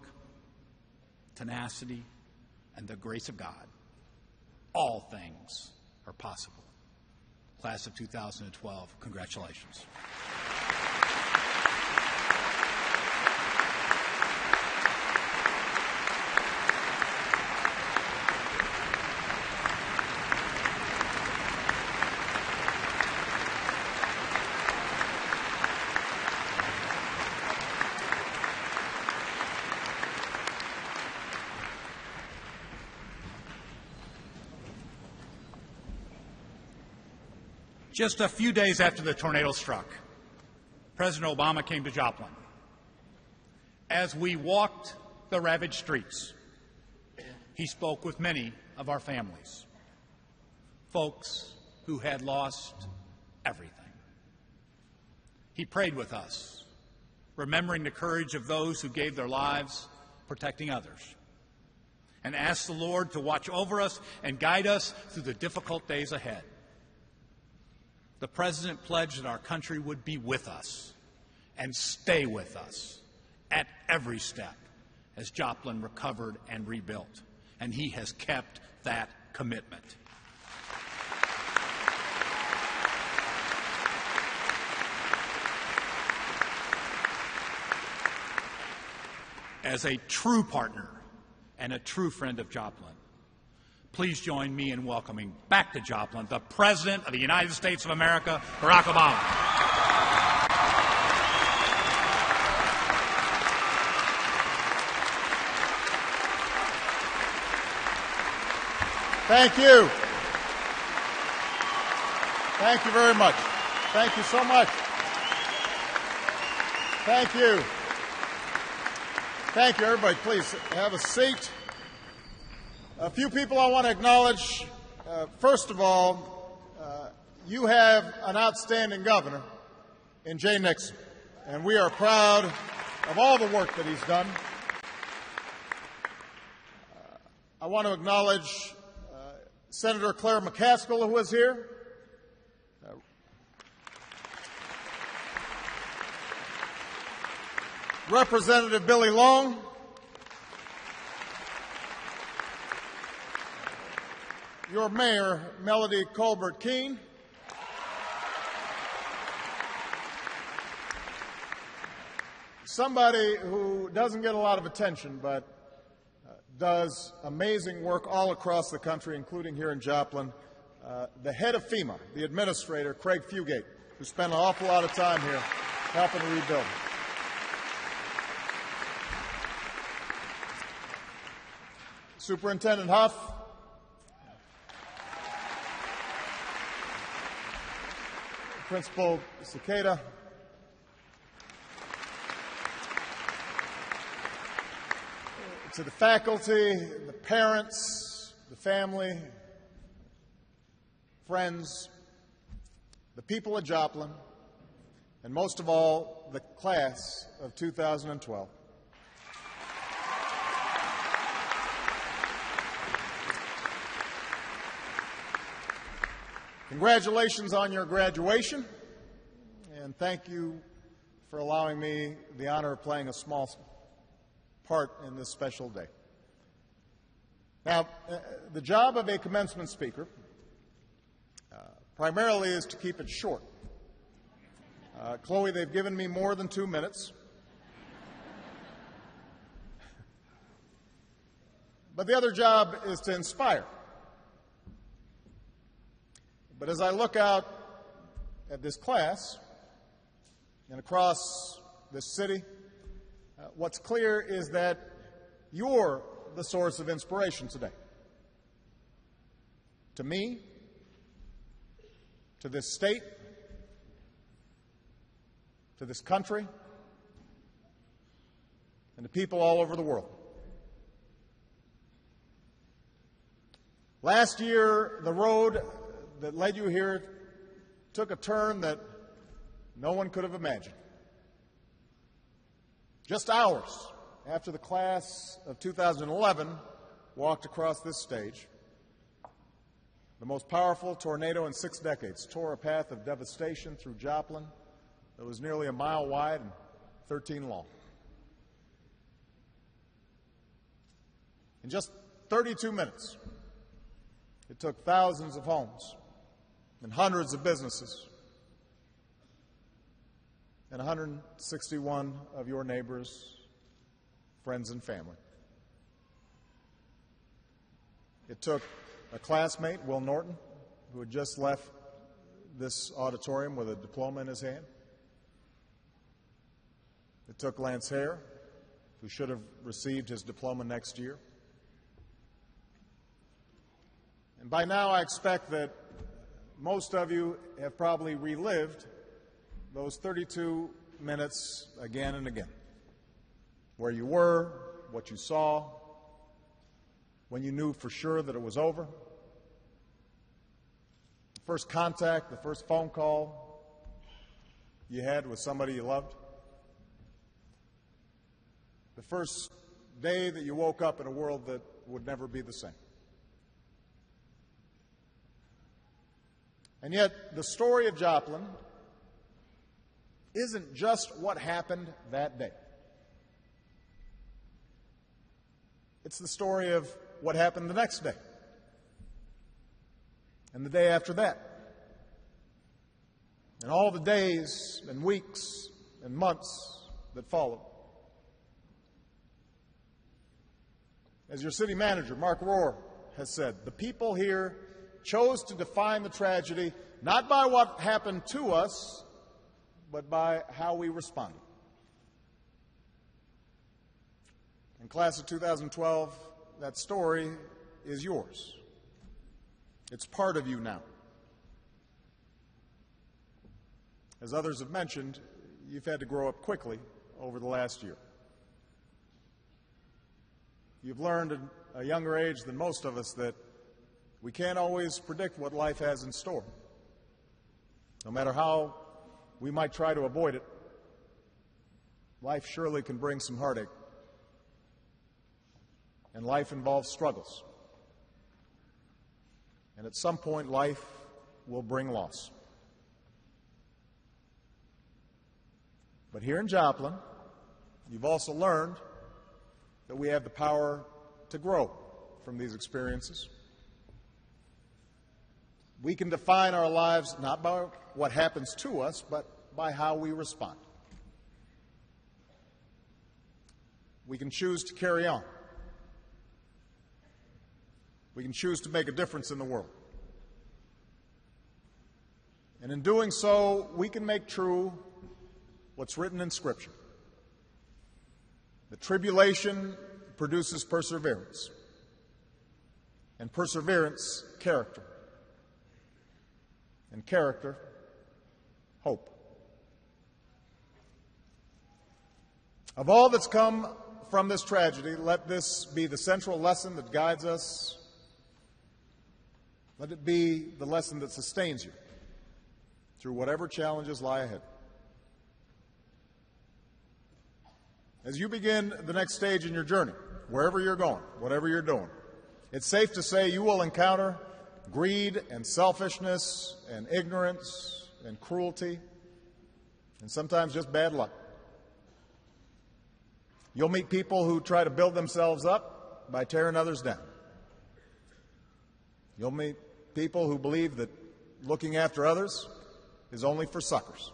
tenacity, and the grace of God, all things are possible. Class of 2012, congratulations. Just a few days after the tornado struck, President Obama came to Joplin. As we walked the ravaged streets, he spoke with many of our families, folks who had lost everything. He prayed with us, remembering the courage of those who gave their lives protecting others, and asked the Lord to watch over us and guide us through the difficult days ahead. The President pledged that our country would be with us and stay with us at every step as Joplin recovered and rebuilt. And he has kept that commitment. As a true partner and a true friend of Joplin, please join me in welcoming back to Joplin the President of the United States of America, Barack Obama. Thank you. Thank you very much. Thank you so much. Thank you. Thank you, everybody. Please have a seat. A few people I want to acknowledge. First of all, you have an outstanding governor in Jay Nixon, and we are proud of all the work that he's done. I want to acknowledge Senator Claire McCaskill, who is here. Representative Billy Long. your mayor, Melody Colbert Keene. Somebody who doesn't get a lot of attention, but does amazing work all across the country, including here in Joplin. The head of FEMA, the administrator, Craig Fugate, who spent an awful lot of time here helping to rebuild. Superintendent Huff, Principal Cicada, to the faculty, the parents, the family, friends, the people of Joplin, and most of all, the class of 2012. Congratulations on your graduation, and thank you for allowing me the honor of playing a small part in this special day. Now, the job of a commencement speaker primarily is to keep it short. Chloe, they've given me more than 2 minutes. But the other job is to inspire. But as I look out at this class and across this city, what's clear is that you're the source of inspiration today. To me, to this state, to this country, and to people all over the world. Last year, the road that led you here took a turn that no one could have imagined. Just hours after the class of 2011 walked across this stage, the most powerful tornado in 6 decades tore a path of devastation through Joplin that was nearly a mile wide and 13 long. In just 32 minutes, it took thousands of homes and hundreds of businesses and 161 of your neighbors, friends, and family. It took a classmate, Will Norton, who had just left this auditorium with a diploma in his hand. It took Lance Hare, who should have received his diploma next year. And by now, I expect that most of you have probably relived those 32 minutes again and again. Where you were, what you saw, when you knew for sure that it was over. The first contact, the first phone call you had with somebody you loved. The first day that you woke up in a world that would never be the same. And yet, the story of Joplin isn't just what happened that day. It's the story of what happened the next day, and the day after that, and all the days and weeks and months that followed. As your city manager, Mark Rohr, has said, the people here chose to define the tragedy not by what happened to us, but by how we responded. In class of 2012, that story is yours. It's part of you now. As others have mentioned, you've had to grow up quickly over the last year. You've learned at a younger age than most of us that we can't always predict what life has in store. No matter how we might try to avoid it, life surely can bring some heartache. And life involves struggles. And at some point, life will bring loss. But here in Joplin, you've also learned that we have the power to grow from these experiences. We can define our lives not by what happens to us, but by how we respond. We can choose to carry on. We can choose to make a difference in the world. And in doing so, we can make true what's written in Scripture. The tribulation produces perseverance, and perseverance, character, and character, hope. Of all that's come from this tragedy, let this be the central lesson that guides us. Let it be the lesson that sustains you through whatever challenges lie ahead. As you begin the next stage in your journey, wherever you're going, whatever you're doing, it's safe to say you will encounter greed and selfishness and ignorance and cruelty and sometimes just bad luck. You'll meet people who try to build themselves up by tearing others down. You'll meet people who believe that looking after others is only for suckers.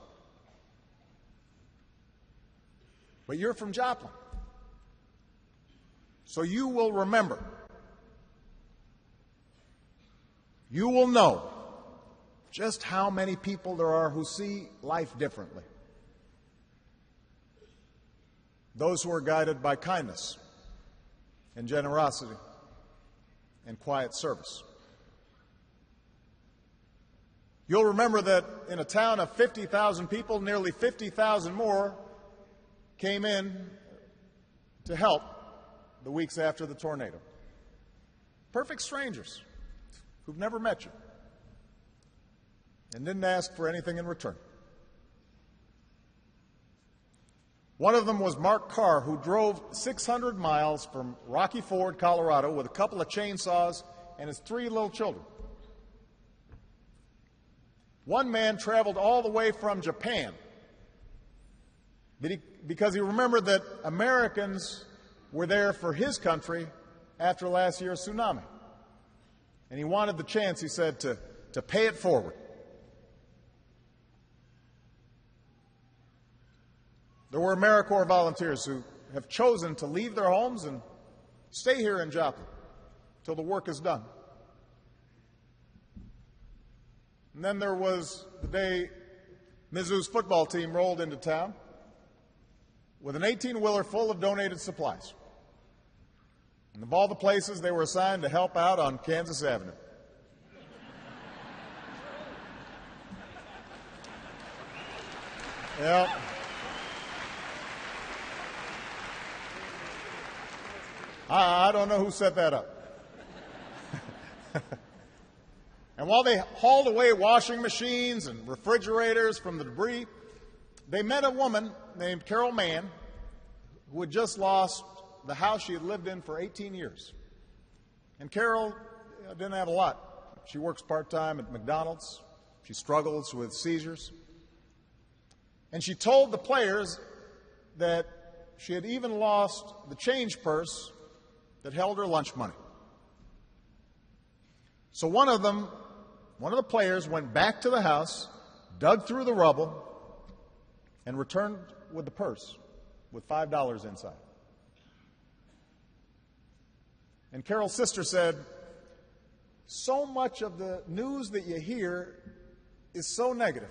But you're from Joplin, so you will remember. You will know just how many people there are who see life differently. Those who are guided by kindness and generosity and quiet service. You'll remember that in a town of 50,000 people, nearly 50,000 more came in to help the weeks after the tornado. Perfect strangers who've never met you and didn't ask for anything in return. One of them was Mark Carr, who drove 600 miles from Rocky Ford, Colorado, with a couple of chainsaws and his 3 little children. One man traveled all the way from Japan because he remembered that Americans were there for his country after last year's tsunami. And he wanted the chance, he said, to pay it forward. There were AmeriCorps volunteers who have chosen to leave their homes and stay here in Joplin till the work is done. And then there was the day Mizzou's football team rolled into town with an 18-wheeler full of donated supplies. And of all the places they were assigned to help out on Kansas Avenue. Yeah. I don't know who set that up. And while they hauled away washing machines and refrigerators from the debris, they met a woman named Carol Mann who had just lost the house she had lived in for 18 years. And Carol didn't have a lot. She works part-time at McDonald's. She struggles with seizures. And she told the players that she had even lost the change purse that held her lunch money. So one of the players went back to the house, dug through the rubble, and returned with the purse with $5 inside. And Carol's sister said, so much of the news that you hear is so negative.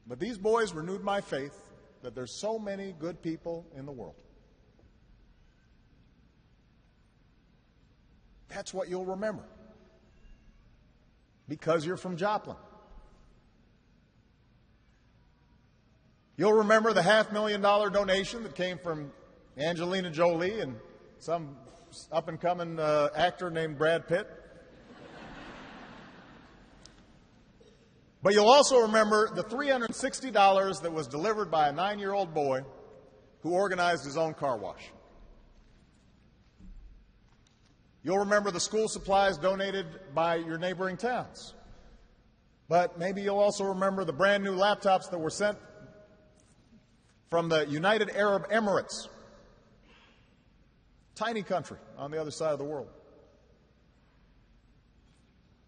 But these boys renewed my faith that there's so many good people in the world. That's what you'll remember. Because you're from Joplin. You'll remember the $500,000 donation that came from Angelina Jolie and some up-and-coming actor named Brad Pitt. But you'll also remember the $360 that was delivered by a 9-year-old boy who organized his own car wash. You'll remember the school supplies donated by your neighboring towns. But maybe you'll also remember the brand new laptops that were sent from the United Arab Emirates, tiny country on the other side of the world.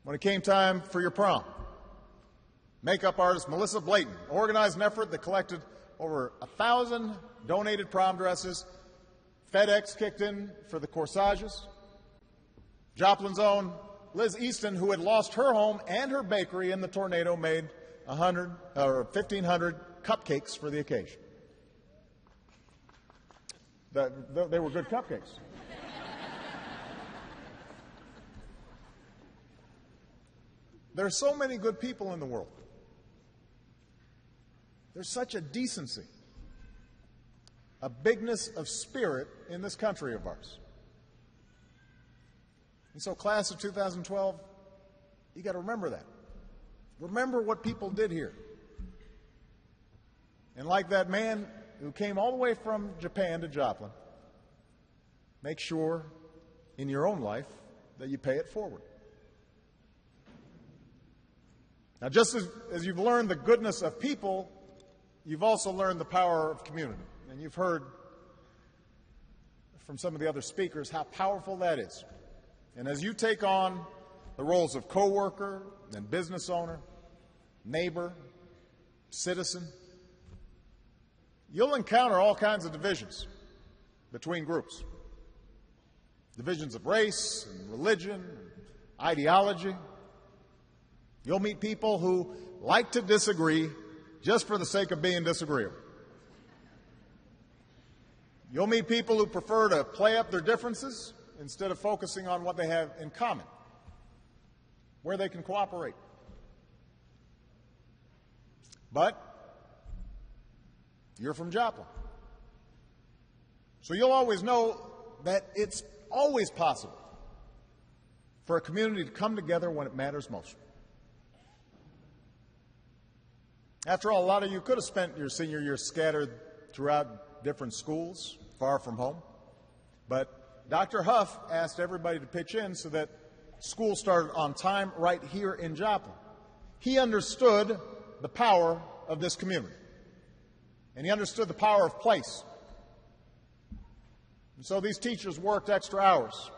when it came time for your prom. Makeup artist Melissa Blayton organized an effort that collected over 1,000 donated prom dresses. FedEx kicked in for the corsages. Joplin's own Liz Easton, who had lost her home and her bakery in the tornado, made 1,500 cupcakes for the occasion. They were good cupcakes. There are so many good people in the world. There's such a decency, a bigness of spirit in this country of ours. And so, class of 2012, you got to remember that. Remember what people did here. And like that man who came all the way from Japan to Joplin, make sure in your own life that you pay it forward. Now, just as you've learned the goodness of people, you've also learned the power of community. And you've heard from some of the other speakers how powerful that is. And as you take on the roles of coworker and business owner, neighbor, citizen, you'll encounter all kinds of divisions between groups. Divisions of race and religion and ideology. You'll meet people who like to disagree just for the sake of being disagreeable. You'll meet people who prefer to play up their differences instead of focusing on what they have in common, where they can cooperate. But you're from Joplin. So you'll always know that it's always possible for a community to come together when it matters most. After all, a lot of you could have spent your senior year scattered throughout different schools, far from home. But Dr. Huff asked everybody to pitch in so that school started on time right here in Joplin. He understood the power of this community. And he understood the power of place. And so these teachers worked extra hours.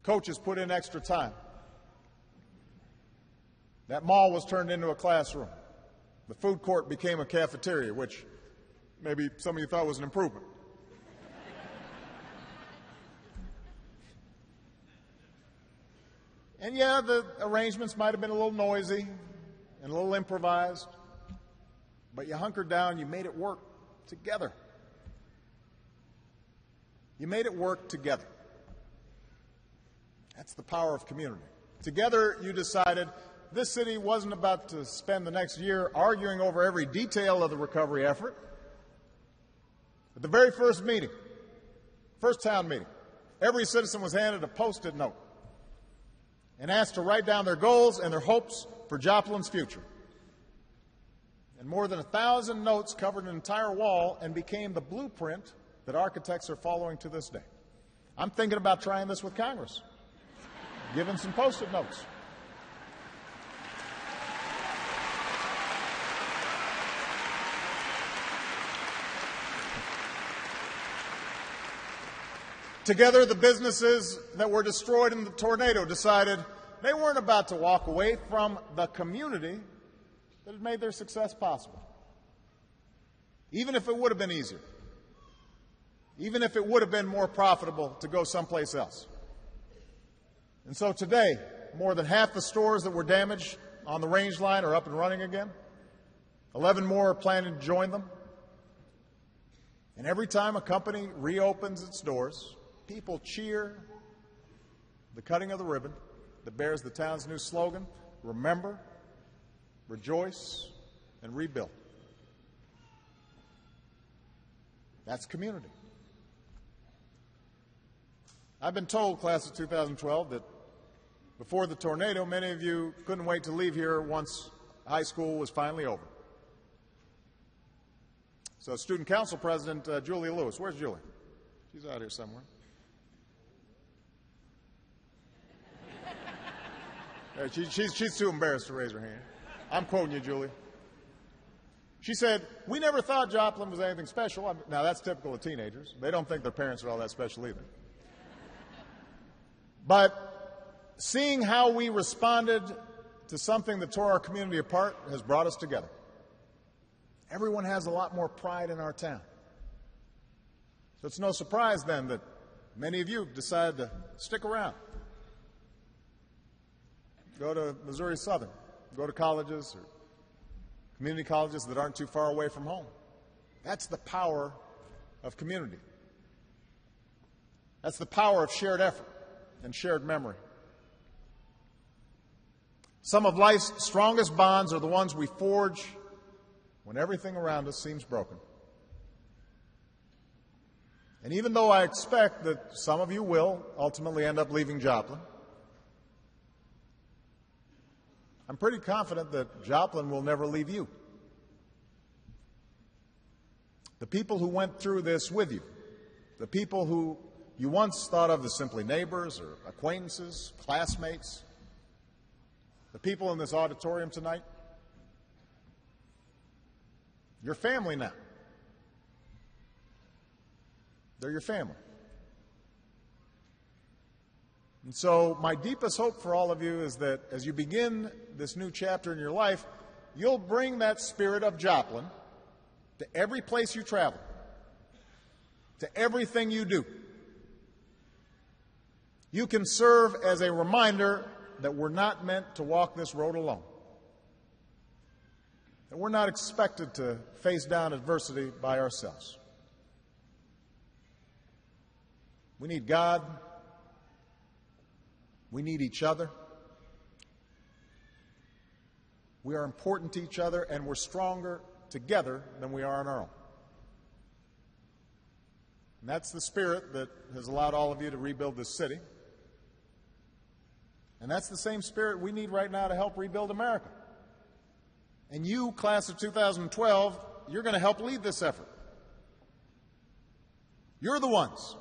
Coaches put in extra time. That mall was turned into a classroom. The food court became a cafeteria, which maybe some of you thought was an improvement. And yeah, the arrangements might have been a little noisy and a little improvised, but you hunkered down, you made it work together. You made it work together. That's the power of community. Together, you decided this city wasn't about to spend the next year arguing over every detail of the recovery effort. At the very first meeting, first town meeting, every citizen was handed a Post-it note and asked to write down their goals and their hopes for Joplin's future. And more than 1,000 notes covered an entire wall and became the blueprint that architects are following to this day. I'm thinking about trying this with Congress, giving some Post-it notes. Together, the businesses that were destroyed in the tornado decided they weren't about to walk away from the community that had made their success possible. Even if it would have been easier. Even if it would have been more profitable to go someplace else. And so today, more than half the stores that were damaged on the range line are up and running again. 11 more are planning to join them. And every time a company reopens its doors, people cheer the cutting of the ribbon that bears the town's new slogan, remember, rejoice, and rebuild. That's community. I've been told, class of 2012, that before the tornado, many of you couldn't wait to leave here once high school was finally over. So Student Council President Julia Lewis, where's Julie? She's out here somewhere. She's too embarrassed to raise her hand. I'm quoting you, Julie. She said, "We never thought Joplin was anything special." Now, that's typical of teenagers. They don't think their parents are all that special either. But seeing how we responded to something that tore our community apart has brought us together. Everyone has a lot more pride in our town. So it's no surprise then that many of you decided to stick around. Go to Missouri Southern, go to colleges or community colleges that aren't too far away from home. That's the power of community. That's the power of shared effort and shared memory. Some of life's strongest bonds are the ones we forge when everything around us seems broken. And even though I expect that some of you will ultimately end up leaving Joplin, I'm pretty confident that Joplin will never leave you. The people who went through this with you, the people who you once thought of as simply neighbors or acquaintances, classmates, the people in this auditorium tonight, you're family now. They're your family. And so my deepest hope for all of you is that as you begin this new chapter in your life, you'll bring that spirit of Joplin to every place you travel, to everything you do. You can serve as a reminder that we're not meant to walk this road alone, that we're not expected to face down adversity by ourselves. We need God. We need each other. We are important to each other, and we're stronger together than we are on our own. And that's the spirit that has allowed all of you to rebuild this city. And that's the same spirit we need right now to help rebuild America. And you, class of 2012, you're going to help lead this effort. You're the ones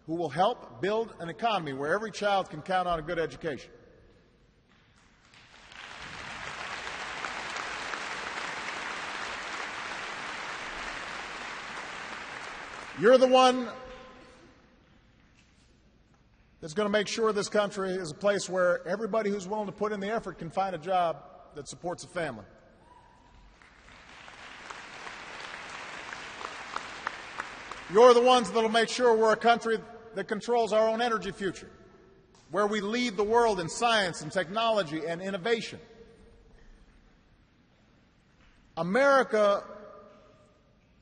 who will help build an economy where every child can count on a good education. You're the one that's going to make sure this country is a place where everybody who's willing to put in the effort can find a job that supports a family. You're the ones that will make sure we're a country that controls our own energy future, where we lead the world in science and technology and innovation. America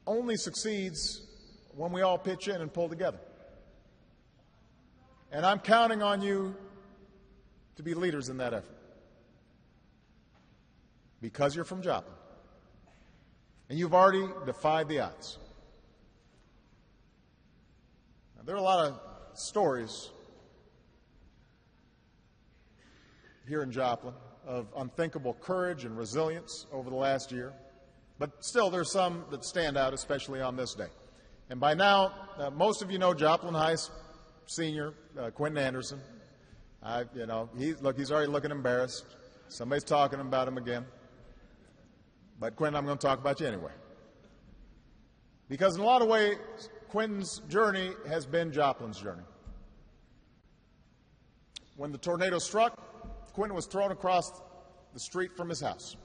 only succeeds when we all pitch in and pull together. And I'm counting on you to be leaders in that effort, because you're from Joplin, and you've already defied the odds. Now, there are a lot of stories here in Joplin of unthinkable courage and resilience over the last year, but still there's some that stand out, especially on this day. And by now, most of you know Joplin High senior Quentin Anderson. He's already looking embarrassed. Somebody's talking about him again. But Quentin, I'm going to talk about you anyway. Because in a lot of ways, Quentin's journey has been Joplin's journey. When the tornado struck, Quentin was thrown across the street from his house.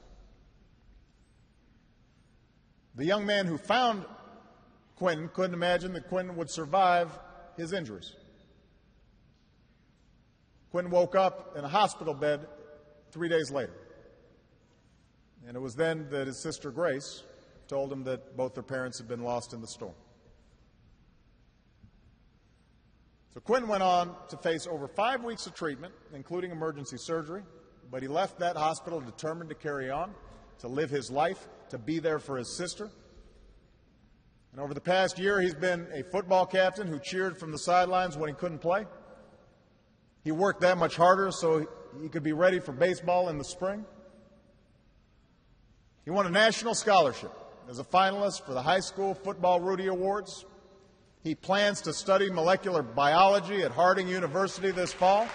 The young man who found Quentin couldn't imagine that Quentin would survive his injuries. Quentin woke up in a hospital bed 3 days later. And it was then that his sister Grace told him that both their parents had been lost in the storm. So Quentin went on to face over 5 weeks of treatment, including emergency surgery, but he left that hospital determined to carry on, to live his life, to be there for his sister. And over the past year, he's been a football captain who cheered from the sidelines when he couldn't play. He worked that much harder so he could be ready for baseball in the spring. He won a national scholarship as a finalist for the High School Football Rudy Awards. He plans to study molecular biology at Harding University this fall.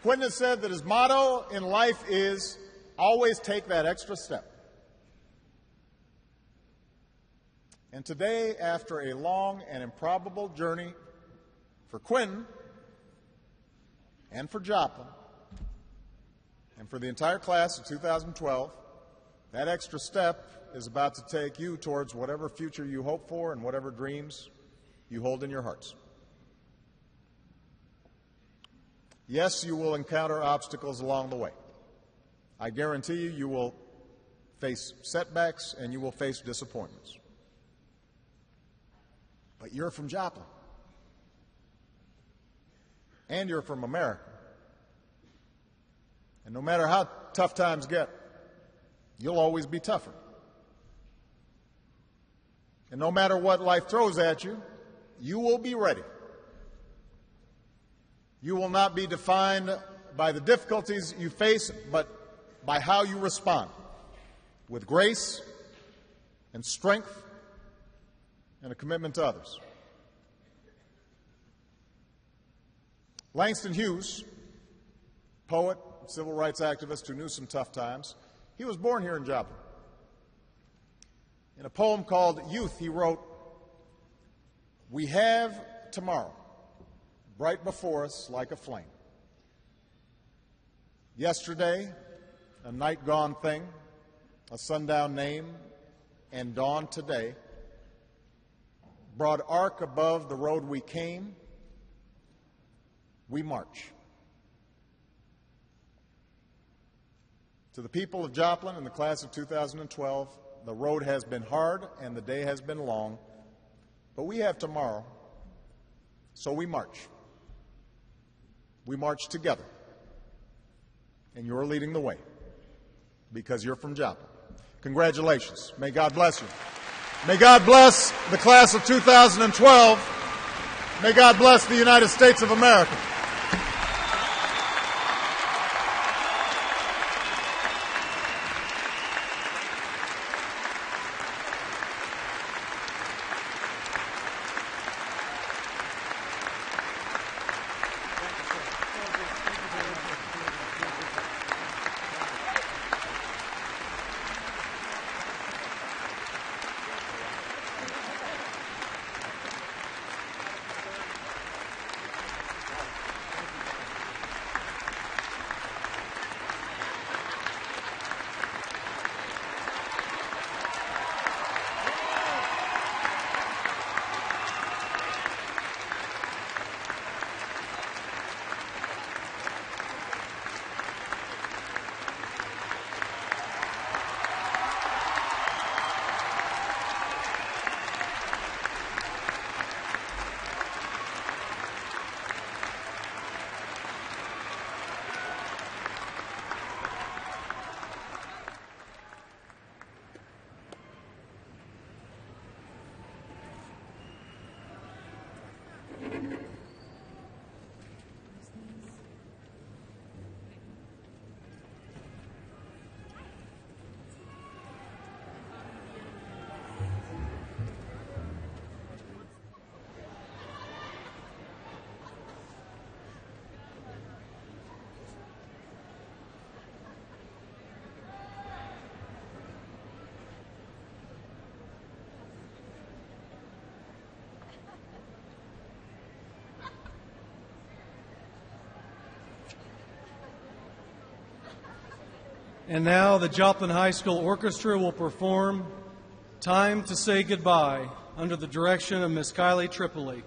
Quentin has said that his motto in life is, always take that extra step. And today, after a long and improbable journey for Quinton and for Joplin and for the entire class of 2012, that extra step is about to take you towards whatever future you hope for and whatever dreams you hold in your hearts. Yes, you will encounter obstacles along the way. I guarantee you, you will face setbacks and you will face disappointments. But you're from Joplin. And you're from America. And no matter how tough times get, you'll always be tougher. And no matter what life throws at you, you will be ready. You will not be defined by the difficulties you face, but by how you respond, with grace and strength and a commitment to others. Langston Hughes, poet, civil rights activist who knew some tough times, he was born here in Joplin. In a poem called Youth, he wrote, "We have tomorrow bright before us like a flame. Yesterday, a night gone thing, a sundown name, and dawn today. Broad arc above the road we came, we march." To the people of Joplin and the class of 2012, the road has been hard and the day has been long, but we have tomorrow, so we march. We march together, and you're leading the way because you're from Joplin. Congratulations. May God bless you. May God bless the class of 2012. May God bless the United States of America. And now the Joplin High School Orchestra will perform "Time to Say Goodbye" under the direction of Miss Kylie Tripoli.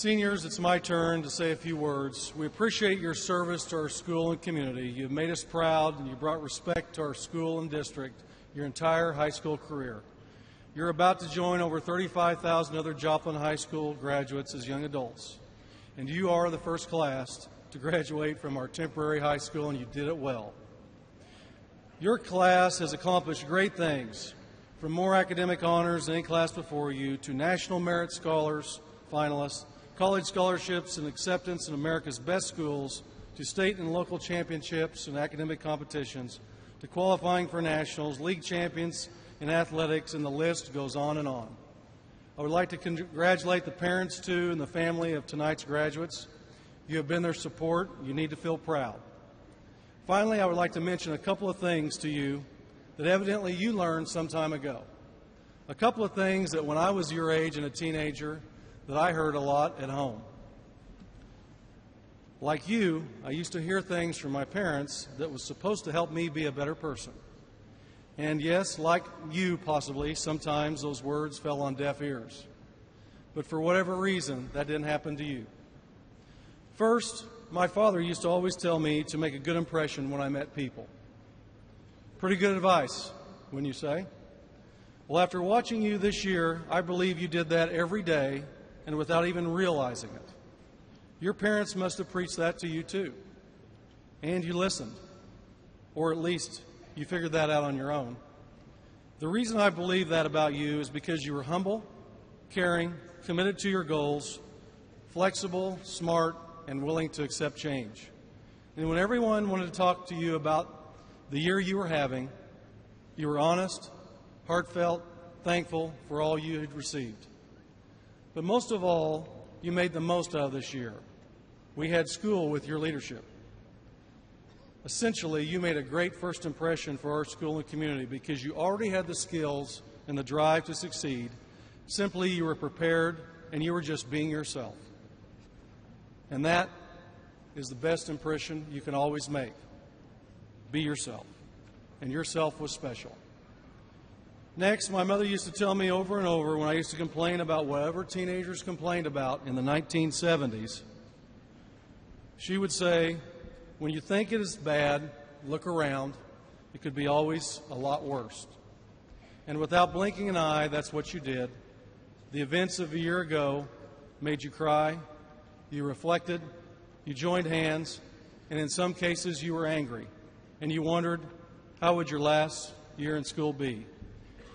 Seniors, it's my turn to say a few words. We appreciate your service to our school and community. You've made us proud, and you brought respect to our school and district your entire high school career. You're about to join over 35,000 other Joplin High School graduates as young adults, and you are the first class to graduate from our temporary high school, and you did it well. Your class has accomplished great things, from more academic honors than any class before you to National Merit Scholars, finalists, college scholarships and acceptance in America's best schools, to state and local championships and academic competitions, to qualifying for nationals, league champions in athletics, and the list goes on and on. I would like to congratulate the parents, too, and the family of tonight's graduates. You have been their support. You need to feel proud. Finally, I would like to mention a couple of things to you that evidently you learned some time ago. A couple of things that when I was your age and a teenager that I heard a lot at home. Like you, I used to hear things from my parents that was supposed to help me be a better person. And yes, like you possibly, sometimes those words fell on deaf ears. But for whatever reason, that didn't happen to you. First, my father used to always tell me to make a good impression when I met people. Pretty good advice, wouldn't you say? Well, after watching you this year, I believe you did that every day and without even realizing it. Your parents must have preached that to you too. And you listened. Or at least you figured that out on your own. The reason I believe that about you is because you were humble, caring, committed to your goals, flexible, smart, and willing to accept change. And when everyone wanted to talk to you about the year you were having, you were honest, heartfelt, thankful for all you had received. But most of all, you made the most out of this year. We had school with your leadership. Essentially, you made a great first impression for our school and community because you already had the skills and the drive to succeed. Simply, you were prepared and you were just being yourself. And that is the best impression you can always make. Be yourself. And yourself was special. Next, my mother used to tell me over and over when I used to complain about whatever teenagers complained about in the 1970s, she would say, when you think it is bad, look around. It could be always a lot worse. And without blinking an eye, that's what you did. The events of a year ago made you cry. You reflected, you joined hands, and in some cases you were angry, and you wondered, how would your last year in school be?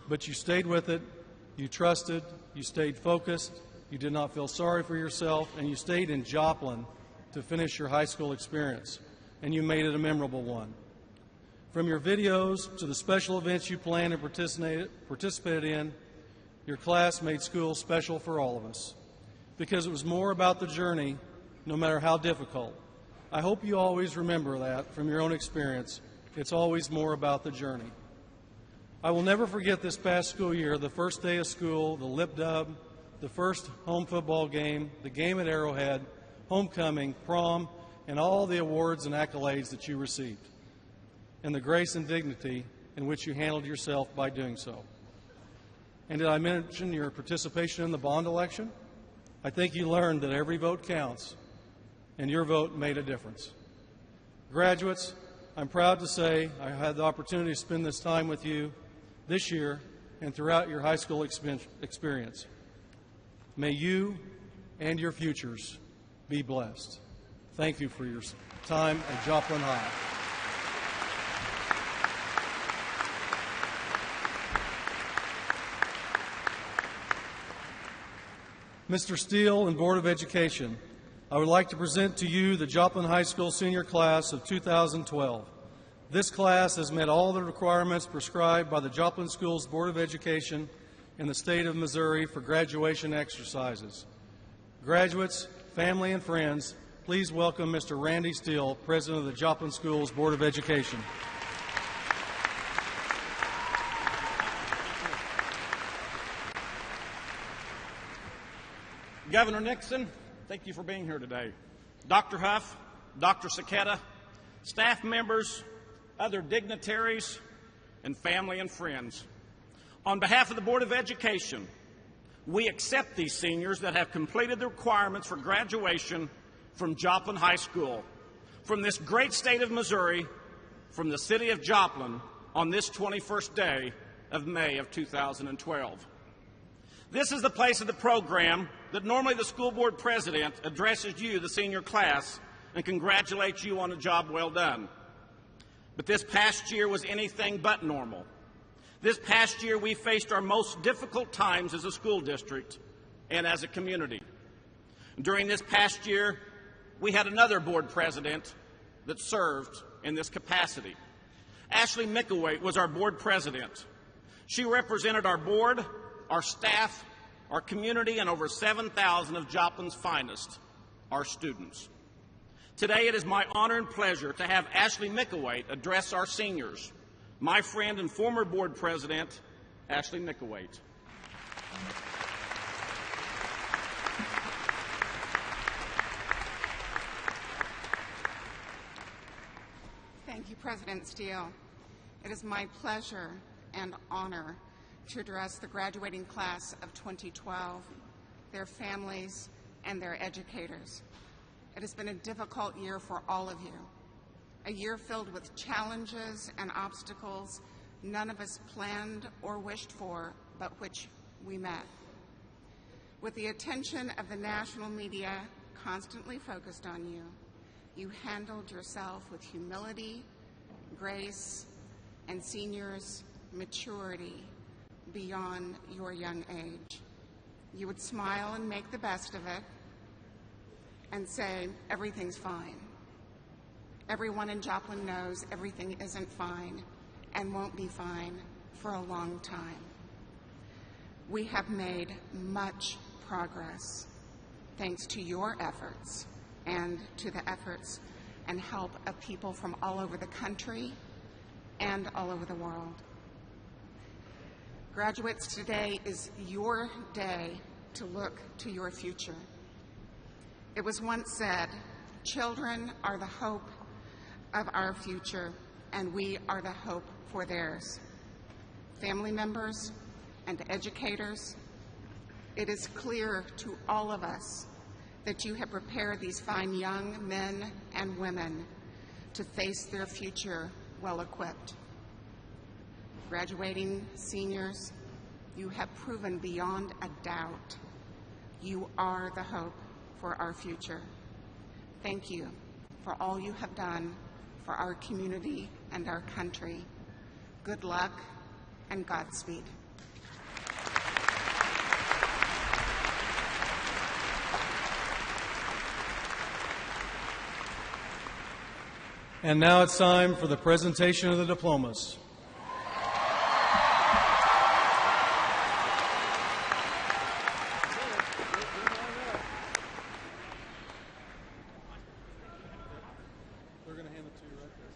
But you stayed with it, you trusted, you stayed focused, you did not feel sorry for yourself, and you stayed in Joplin to finish your high school experience, and you made it a memorable one. From your videos to the special events you planned and participated in, your class made school special for all of us. Because it was more about the journey, no matter how difficult. I hope you always remember that from your own experience. It's always more about the journey. I will never forget this past school year, the first day of school, the lip dub, the first home football game, the game at Arrowhead, homecoming, prom, and all the awards and accolades that you received, and the grace and dignity in which you handled yourself by doing so. And did I mention your participation in the bond election? I think you learned that every vote counts, and your vote made a difference. Graduates, I'm proud to say I had the opportunity to spend this time with you this year and throughout your high school experience. May you and your futures be blessed. Thank you for your time at Joplin High. Mr. Steele and Board of Education, I would like to present to you the Joplin High School senior class of 2012. This class has met all the requirements prescribed by the Joplin Schools Board of Education in the state of Missouri for graduation exercises. Graduates, family, and friends, please welcome Mr. Randy Steele, President of the Joplin Schools Board of Education. Governor Nixon, thank you for being here today. Dr. Huff, Dr. Saketa, staff members, other dignitaries, and family and friends. On behalf of the Board of Education, We accept these seniors that have completed the requirements for graduation from Joplin High School, from this great state of Missouri, from the city of Joplin, on this 21st day of May of 2012. This is the place of the program that normally the school board president addresses you, the senior class, and congratulates you on a job well done. But this past year was anything but normal. This past year we faced our most difficult times as a school district and as a community. During this past year, we had another board president that served in this capacity. Ashley Mickelwaite was our board president. She represented our board, our staff, our community, and over 7,000 of Joplin's finest, our students. Today, it is my honor and pleasure to have Ashley Mickelwaite address our seniors. My friend and former board president, Ashley Mickelwaite. Thank you, President Steele. It is my pleasure and honor to address the graduating class of 2012, their families, and their educators. It has been a difficult year for all of you, a year filled with challenges and obstacles none of us planned or wished for, but which we met. With the attention of the national media constantly focused on you, you handled yourself with humility, grace, and seniors' maturity beyond your young age. You would smile and make the best of it and say, everything's fine. Everyone in Joplin knows everything isn't fine and won't be fine for a long time. We have made much progress thanks to your efforts and to the efforts and help of people from all over the country and all over the world. Graduates, today is your day to look to your future. It was once said, children are the hope of our future, and we are the hope for theirs. Family members and educators, it is clear to all of us that you have prepared these fine young men and women to face their future well-equipped. Graduating seniors, you have proven beyond a doubt you are the hope for our future. Thank you for all you have done for our community and our country. Good luck and Godspeed. And now it's time for the presentation of the diplomas. They're going to hand it to you right there.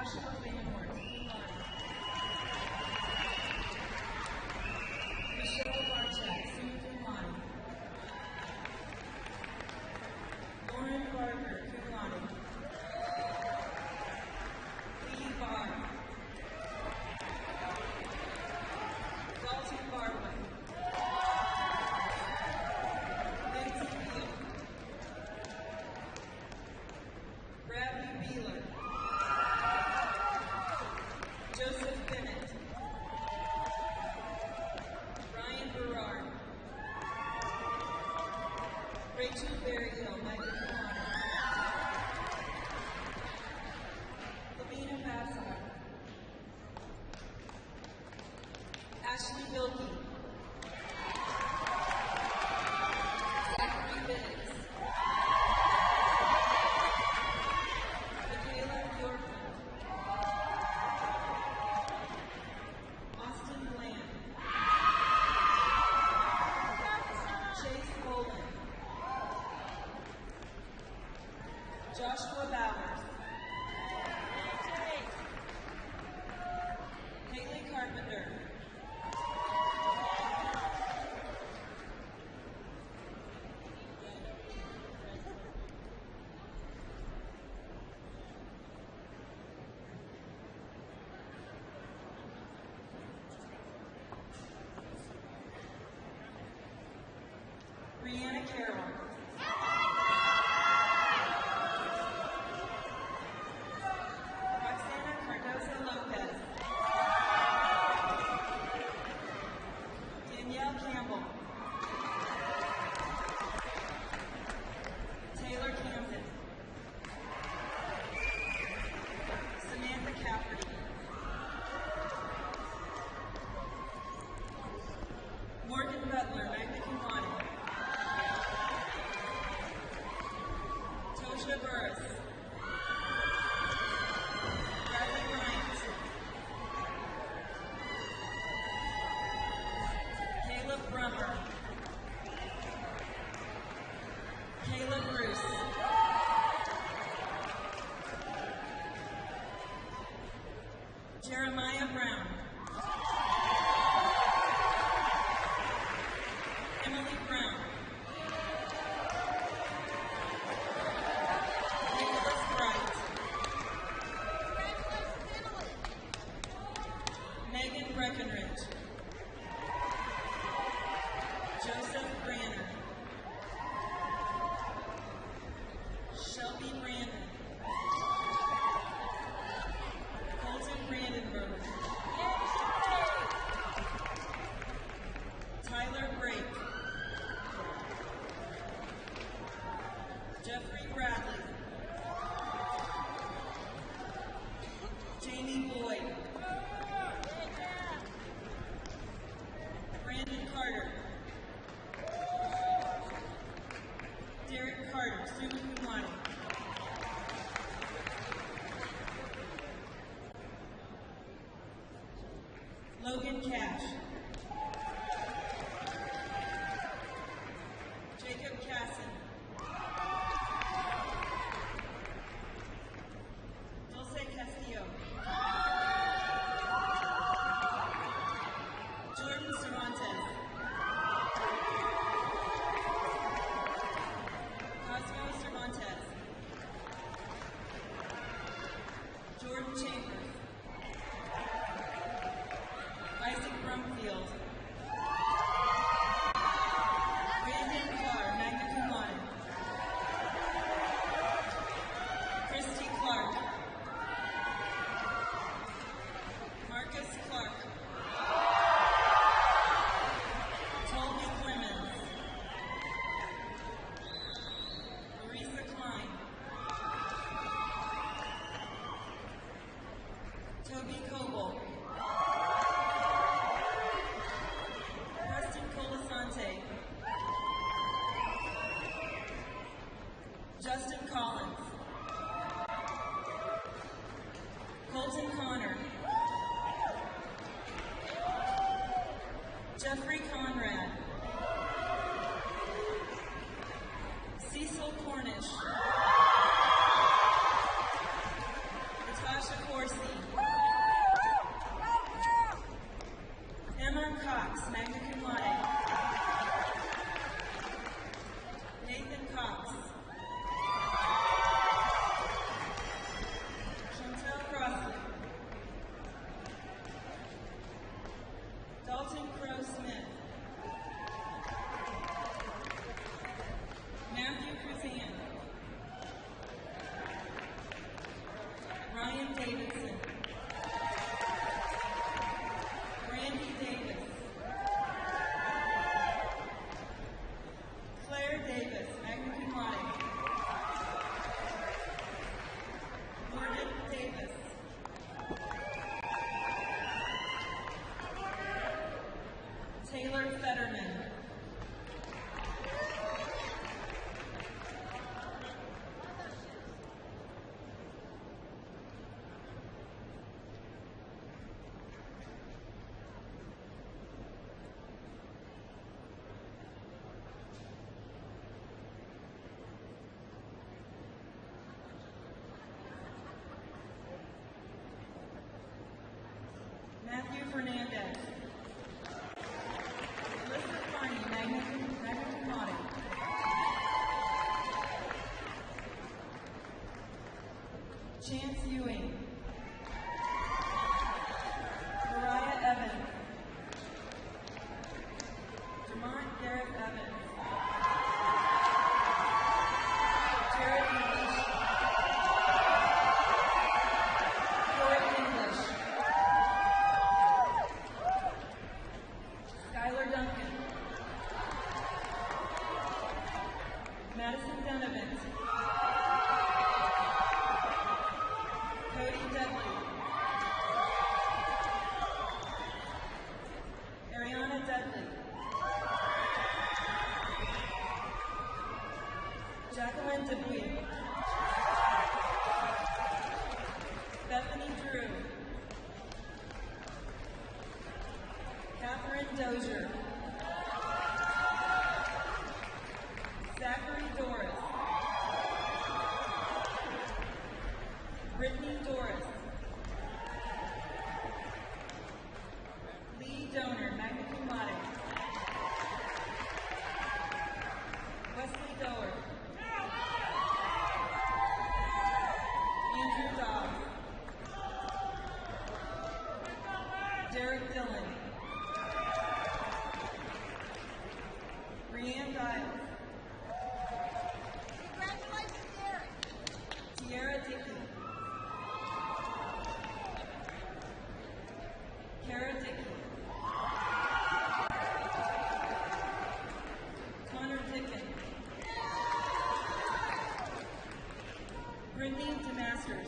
Joshua Vanhort, cum laude. Michelle Barchett, summa cum laude. Lauren Barker, cum laude. Lee Barr. Dalton Barwin. Lindsay Beal. Bradley Beeler. Joseph Bennett. Ryan Berard. Rachel Berryhill, magna cum laude. Lavina Bassar. Ashley Bilkey. Zachary Biggs. Michaela Yorkland. Austin Bland. Chase Boland. Joshua Bowers. Haley Carpenter. Brianna Carroll. Roxana Cardoza Lopez. Danielle Campbell. Taylor Camden. Samantha Cafferty. Morgan Butler, magna cum laude. Tosha Burris. Bradley Bryant. Caleb Brummer. Caleb Bruce. Jeremiah Brown. Emily Brown. Nicholas Bright. Megan Breckenridge. Joseph Branner. Shelby Brandon. Colton Brandenburg. Tyler Brake. Jeffrey Bradley. Jamie Boyd. Brandon Carter. Derek Carter, summa cum laude. Logan Cash. Jacob Casson. Dulce Castillo. Jordan Cervantes. Cosmo Cervantes. Jordan Chambers. Isaac Brumfield. Brandon Carr, magna cum laude. Christy Clark. Marcus Clark. Tolby Clemens. Marisa Klein. Toby Coble. Preston Colasante. Justin Collins. Colton Connor. Jeffrey Conrad. Cecil Cornish. Natasha Corsi. Chance Ewing, Mariah Evans, Demont Garrett Evans, Jared English, Corey English, Skylar Duncan, Madison Donovan, Cody Dudley, Ariana Dudley, Jacqueline Dubuis, Bethany Drew, Catherine Dozier, Zachary Doris, Brittany Doris, Lee Donor, magna cum laude, Wesley Doer, Andrew Dobbs, Derek Dillon, Brianne Dials, congratulations, Derek, Tiara Dickey, Kara Dickey, Connor Dickon, Brittany DeMasters,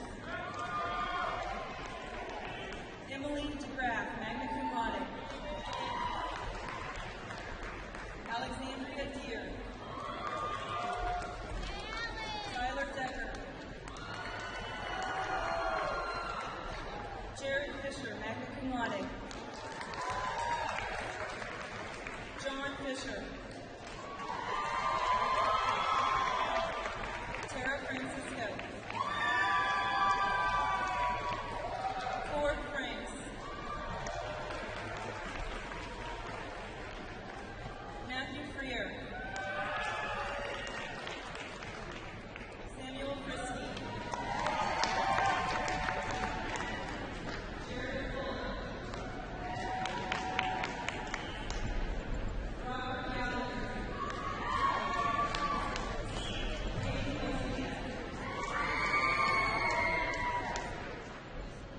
Emily DeGraff, magna cum laude, Alexandria Deer, Tyler Decker, Jared Fisher, magna cum laude, John Fisher, Tara Francisco, Ford Franks, Matthew Freer, Samuel Christie, Jared Fuller, Robert Gallagher, Katie Mosby,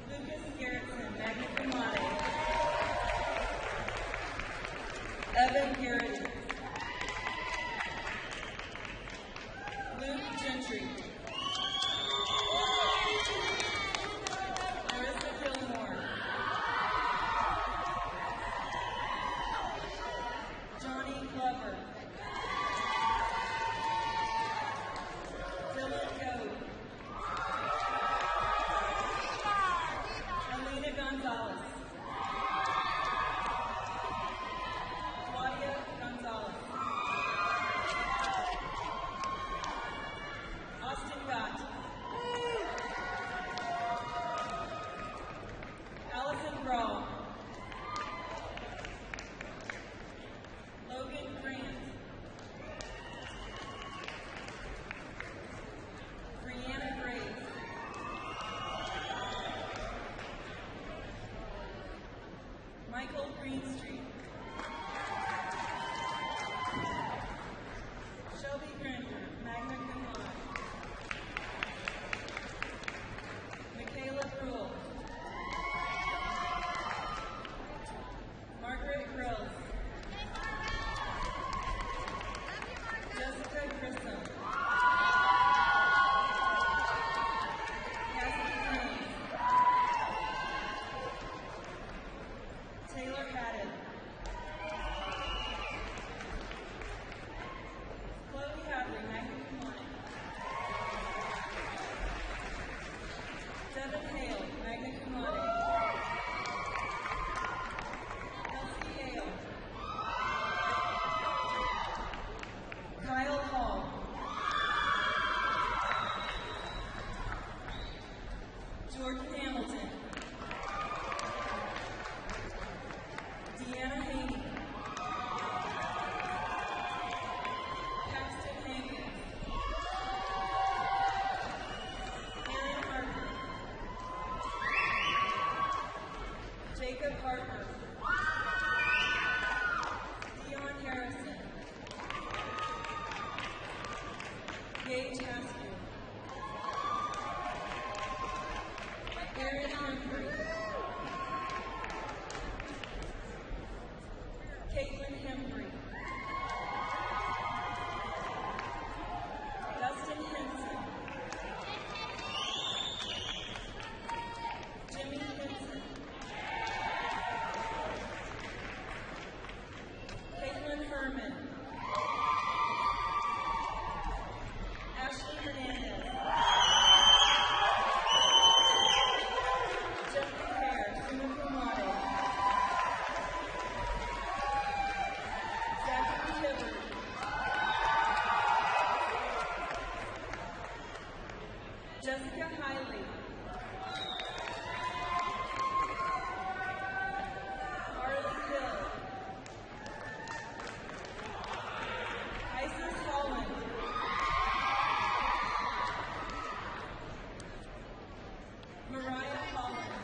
Lucas Garrettson, magna cum laude, Evan Garrity, Luke Gentry, Marissa Gilmore, Johnny Glover, Dylan Goad, Alina Gonzalez, Claudia Gonzalez, Austin Gott, Allison Brawl, Logan Grant, Brianna Graves, Michael Greenstreet, Shelby Granger, magna cum laude, Michaela Brule, Margaret Grills, Jessica Grissom, Cassidy Jones, Taylor Haddon, Chloe Hadley, magna cum laude, Devin Hale, magna cum laude, Kelsey Hale, Kyle Hall, Jordan Hamilton, Deanna Haney, Paxton Hankins, Aaron Harper, Mariah Holland.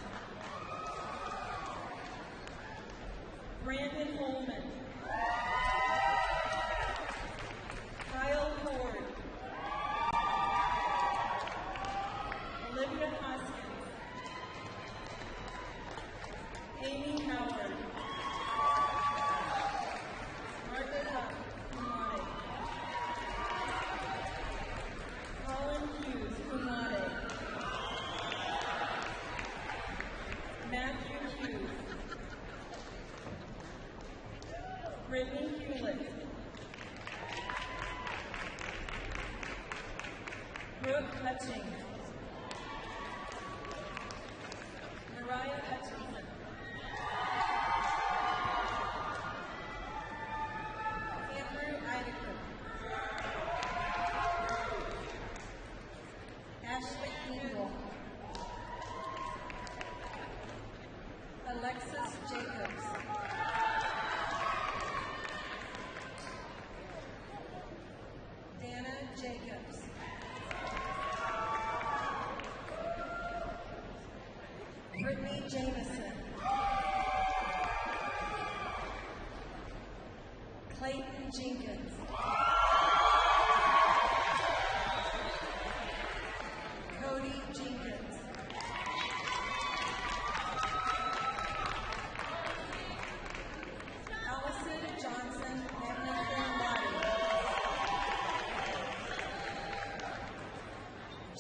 Brandon Holman. Kyle Ford. Olivia Hoskins. Amy Howard. Margaret Huff. Colin Hughes, cum laude. Matthew Hughes. Brittany Hewlett. Brooke Hutchings. Mariah Hutchinson. Andrew Idacott. Ashley Engel. Alexis Jacobs. Dana Jacobs. Brittany Jameson. Clayton Jenkins. Cody Jenkins. Allison Johnson, magna cum laude.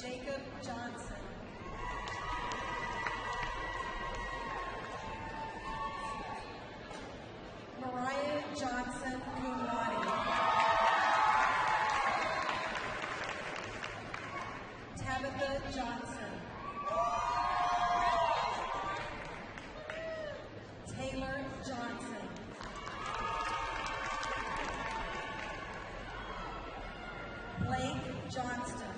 Jacob Johnson. Mariah Johnson, cum laude. Tabitha Johnson. Taylor Johnson. Blake Johnston.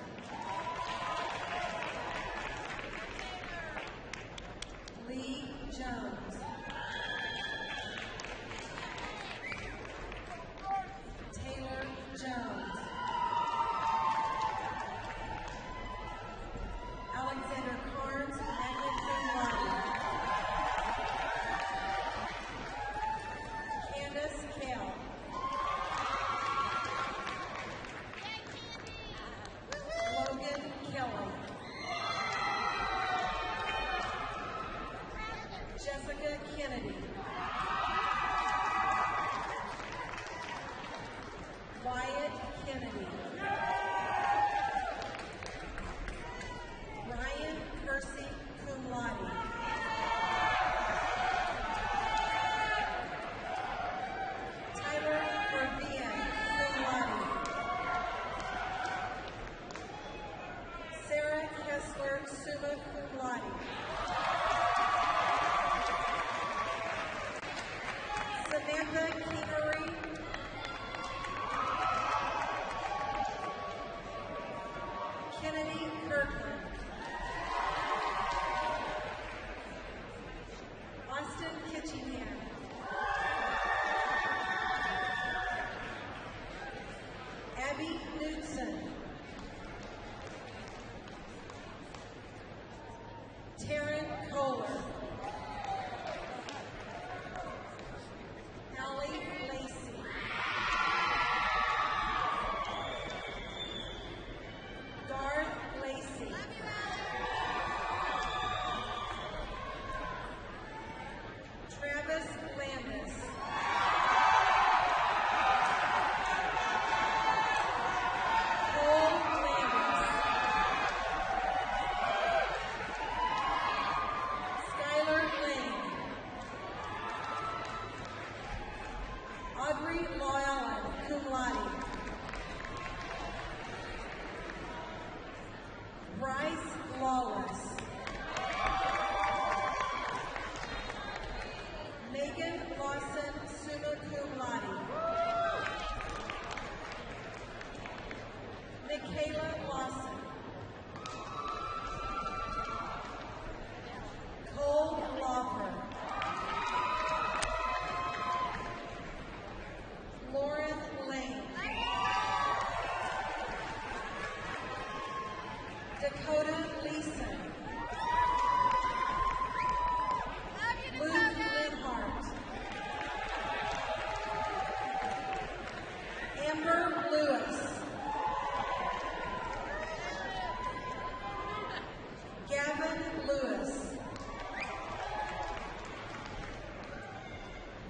Lee Jones. Taylor Jones. Alexander Carnes, magna cum laude. Candace Kale. Logan Kelly. Jessica Kennedy. Wyatt Kennedy. Ryan Kersey, cum laude. Tyler Vervian, cum laude. Sarah Kessler, summa cum laude. Samantha Keemery. Kennedy Kirkland. Austin Kitchingham. Abby Knudsen. Terry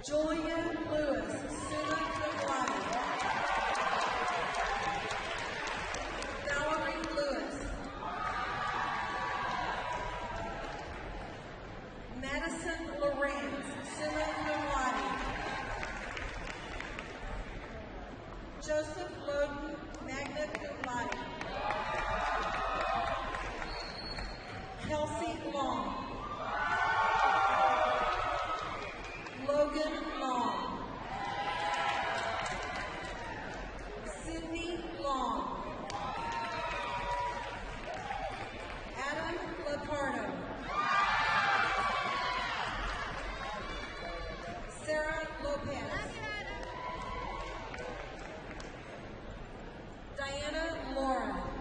Julian Lewis, summa cum laude. Valerie Lewis. Madison Lawrence, summa cum laude. Joseph Loden, magna cum laude. Kelsey Long. Logan Long. Sydney Long. Adam Locarno. Sarah Lopez. Diana Lauren.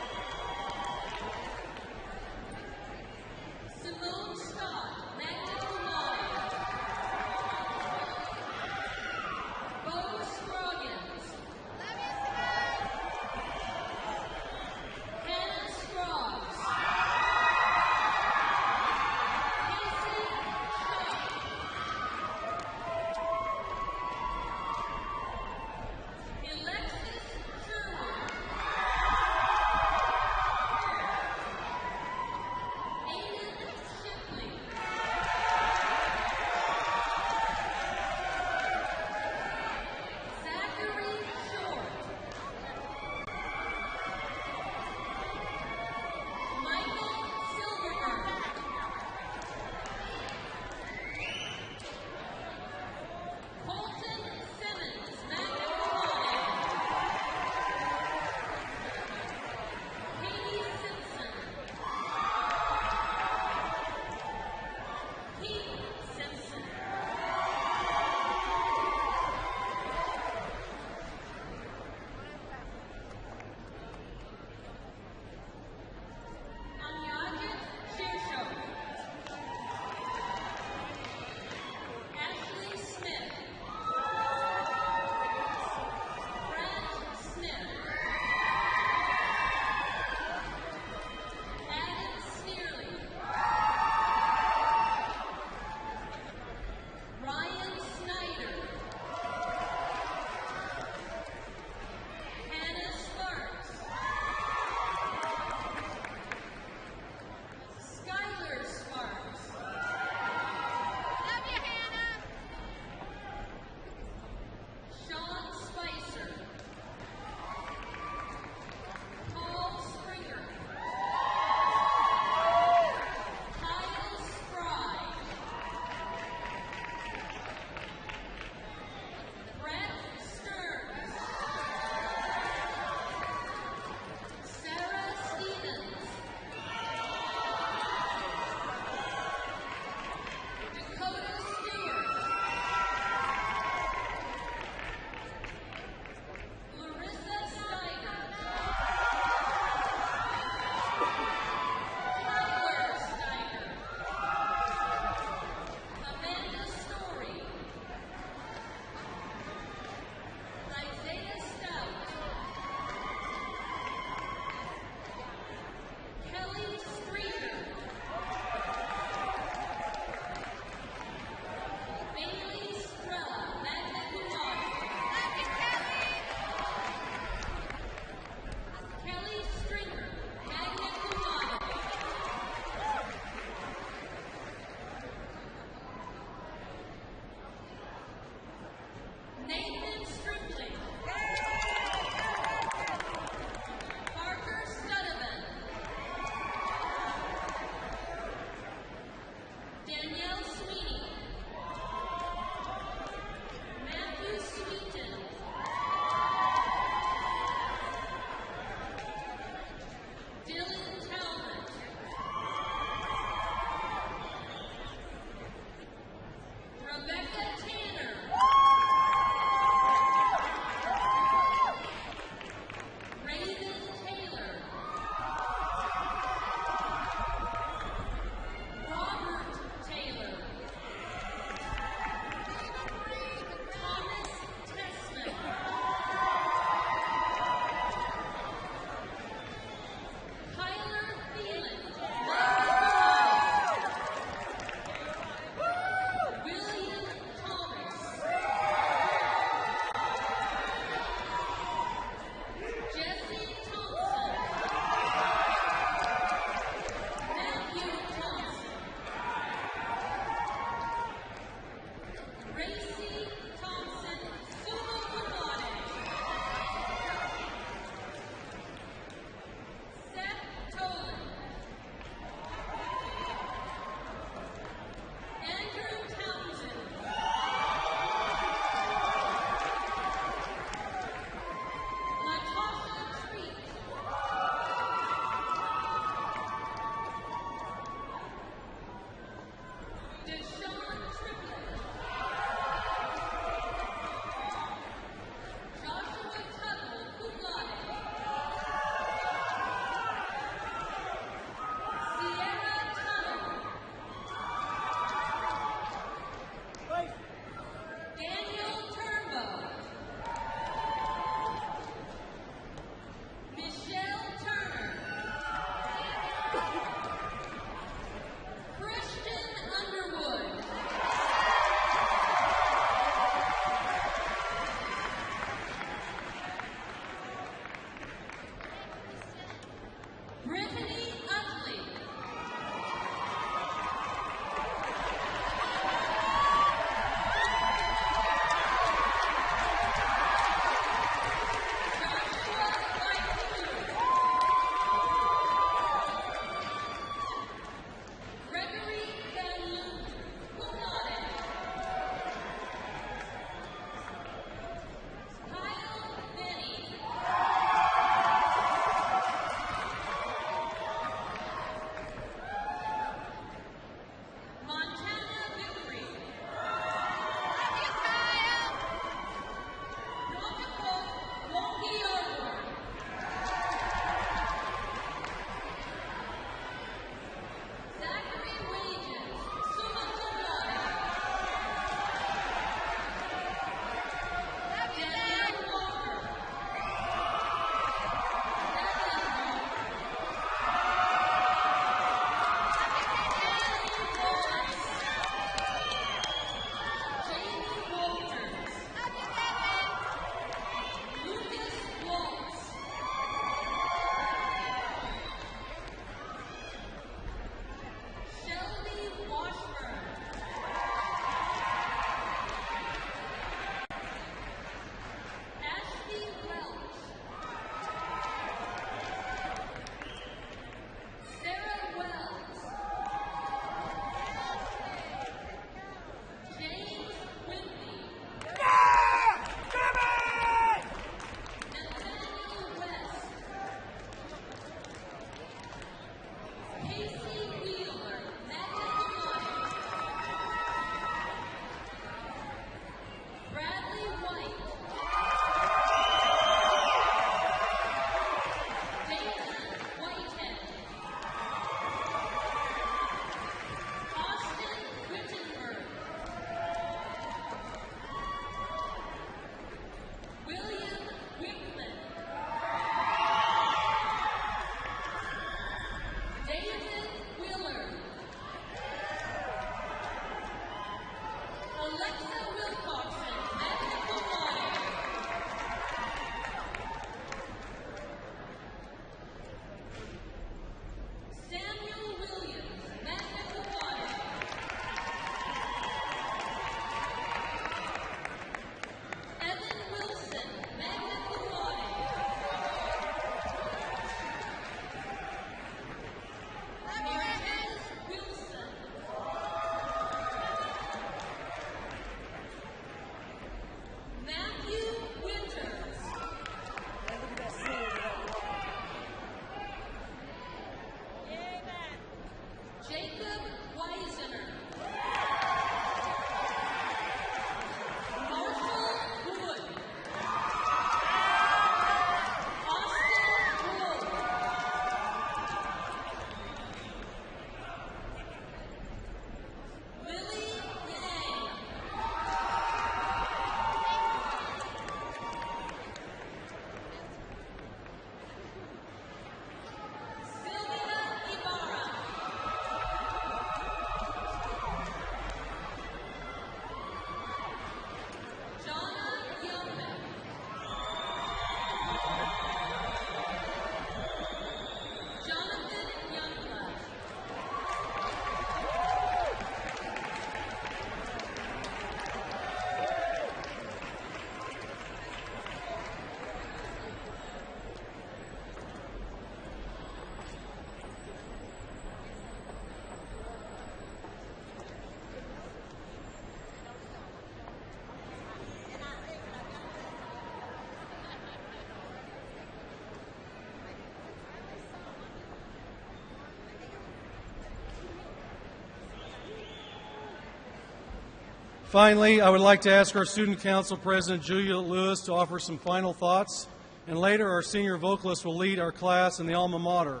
Finally, I would like to ask our Student Council President, Julia Lewis, to offer some final thoughts, and later our senior vocalist will lead our class in the alma mater.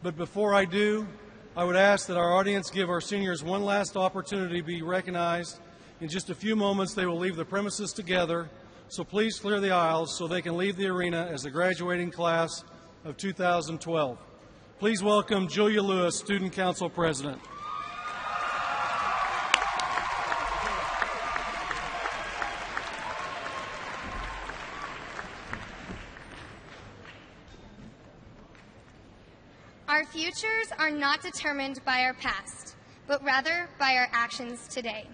But before I do, I would ask that our audience give our seniors one last opportunity to be recognized. In just a few moments, they will leave the premises together, so please clear the aisles so they can leave the arena as the graduating class of 2012. Please welcome Julia Lewis, Student Council President. Our futures are not determined by our past, but rather by our actions today.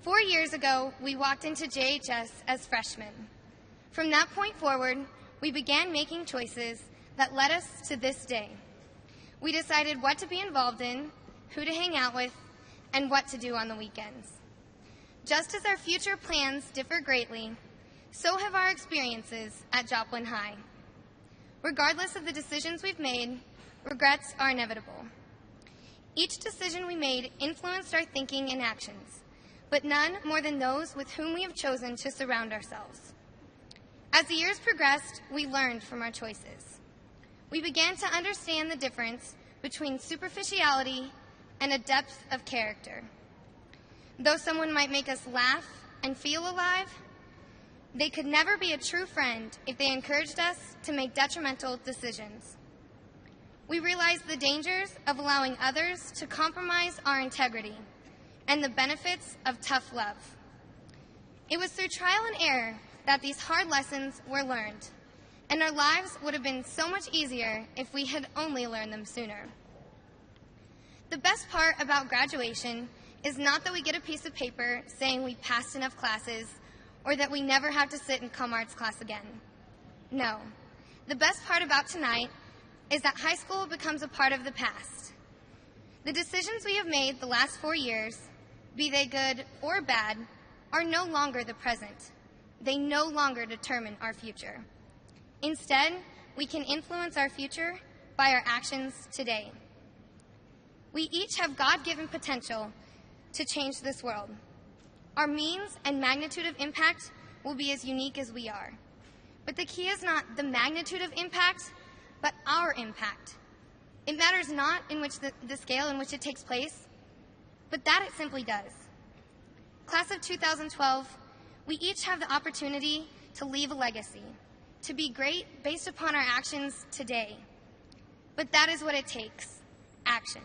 4 years ago, we walked into JHS as freshmen. From that point forward, we began making choices that led us to this day. We decided what to be involved in, who to hang out with, and what to do on the weekends. Just as our future plans differ greatly, so have our experiences at Joplin High. Regardless of the decisions we've made, regrets are inevitable. Each decision we made influenced our thinking and actions, but none more than those with whom we have chosen to surround ourselves. As the years progressed, we learned from our choices. We began to understand the difference between superficiality and a depth of character. Though someone might make us laugh and feel alive, they could never be a true friend if they encouraged us to make detrimental decisions. We realized the dangers of allowing others to compromise our integrity and the benefits of tough love. It was through trial and error that these hard lessons were learned, and our lives would have been so much easier if we had only learned them sooner. The best part about graduation is not that we get a piece of paper saying we passed enough classes or that we never have to sit in comm arts class again. No, the best part about tonight is that high school becomes a part of the past. The decisions we have made the last 4 years, be they good or bad, are no longer the present. They no longer determine our future. Instead, we can influence our future by our actions today. We each have God-given potential to change this world. Our means and magnitude of impact will be as unique as we are. But the key is not the magnitude of impact, but our impact. It matters not in which the scale in which it takes place, but that it simply does. Class of 2012, we each have the opportunity to leave a legacy, to be great based upon our actions today. But that is what it takes, action.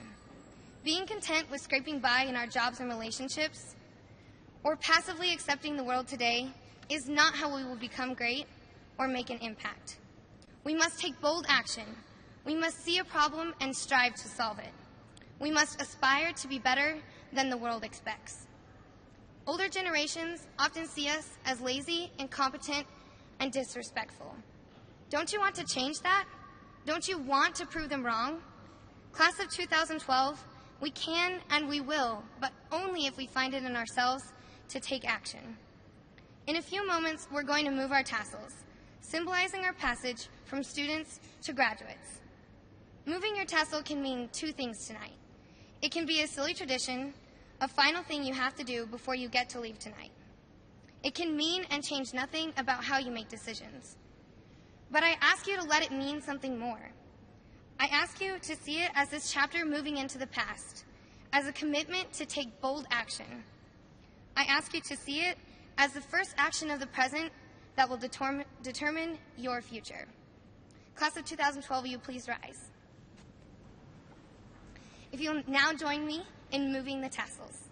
Being content with scraping by in our jobs and relationships, or passively accepting the world today, is not how we will become great or make an impact. We must take bold action. We must see a problem and strive to solve it. We must aspire to be better than the world expects. Older generations often see us as lazy, incompetent, and disrespectful. Don't you want to change that? Don't you want to prove them wrong? Class of 2012, we can and we will, but only if we find it in ourselves to take action. In a few moments, we're going to move our tassels, symbolizing our passage from students to graduates. Moving your tassel can mean two things tonight. It can be a silly tradition, a final thing you have to do before you get to leave tonight. It can mean and change nothing about how you make decisions. But I ask you to let it mean something more. I ask you to see it as this chapter moving into the past, as a commitment to take bold action. I ask you to see it as the first action of the present that will determine your future. Class of 2012, will you please rise? If you'll now join me in moving the tassels.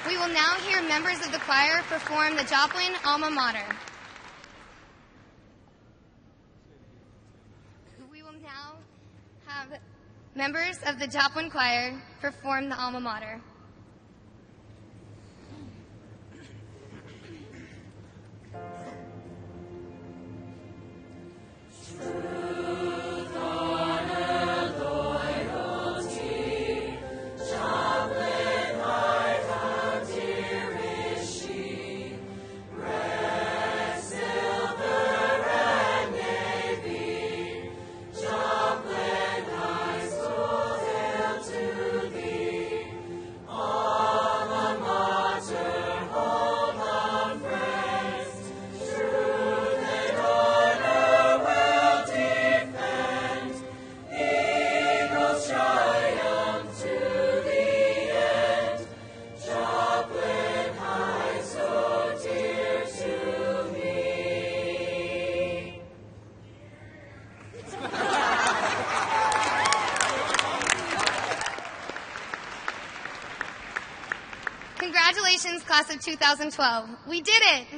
We will now hear members of the choir perform the Joplin alma mater. We will now have members of the Joplin choir perform the alma mater. Red, silver, and Congratulations, class of 2012. We did it!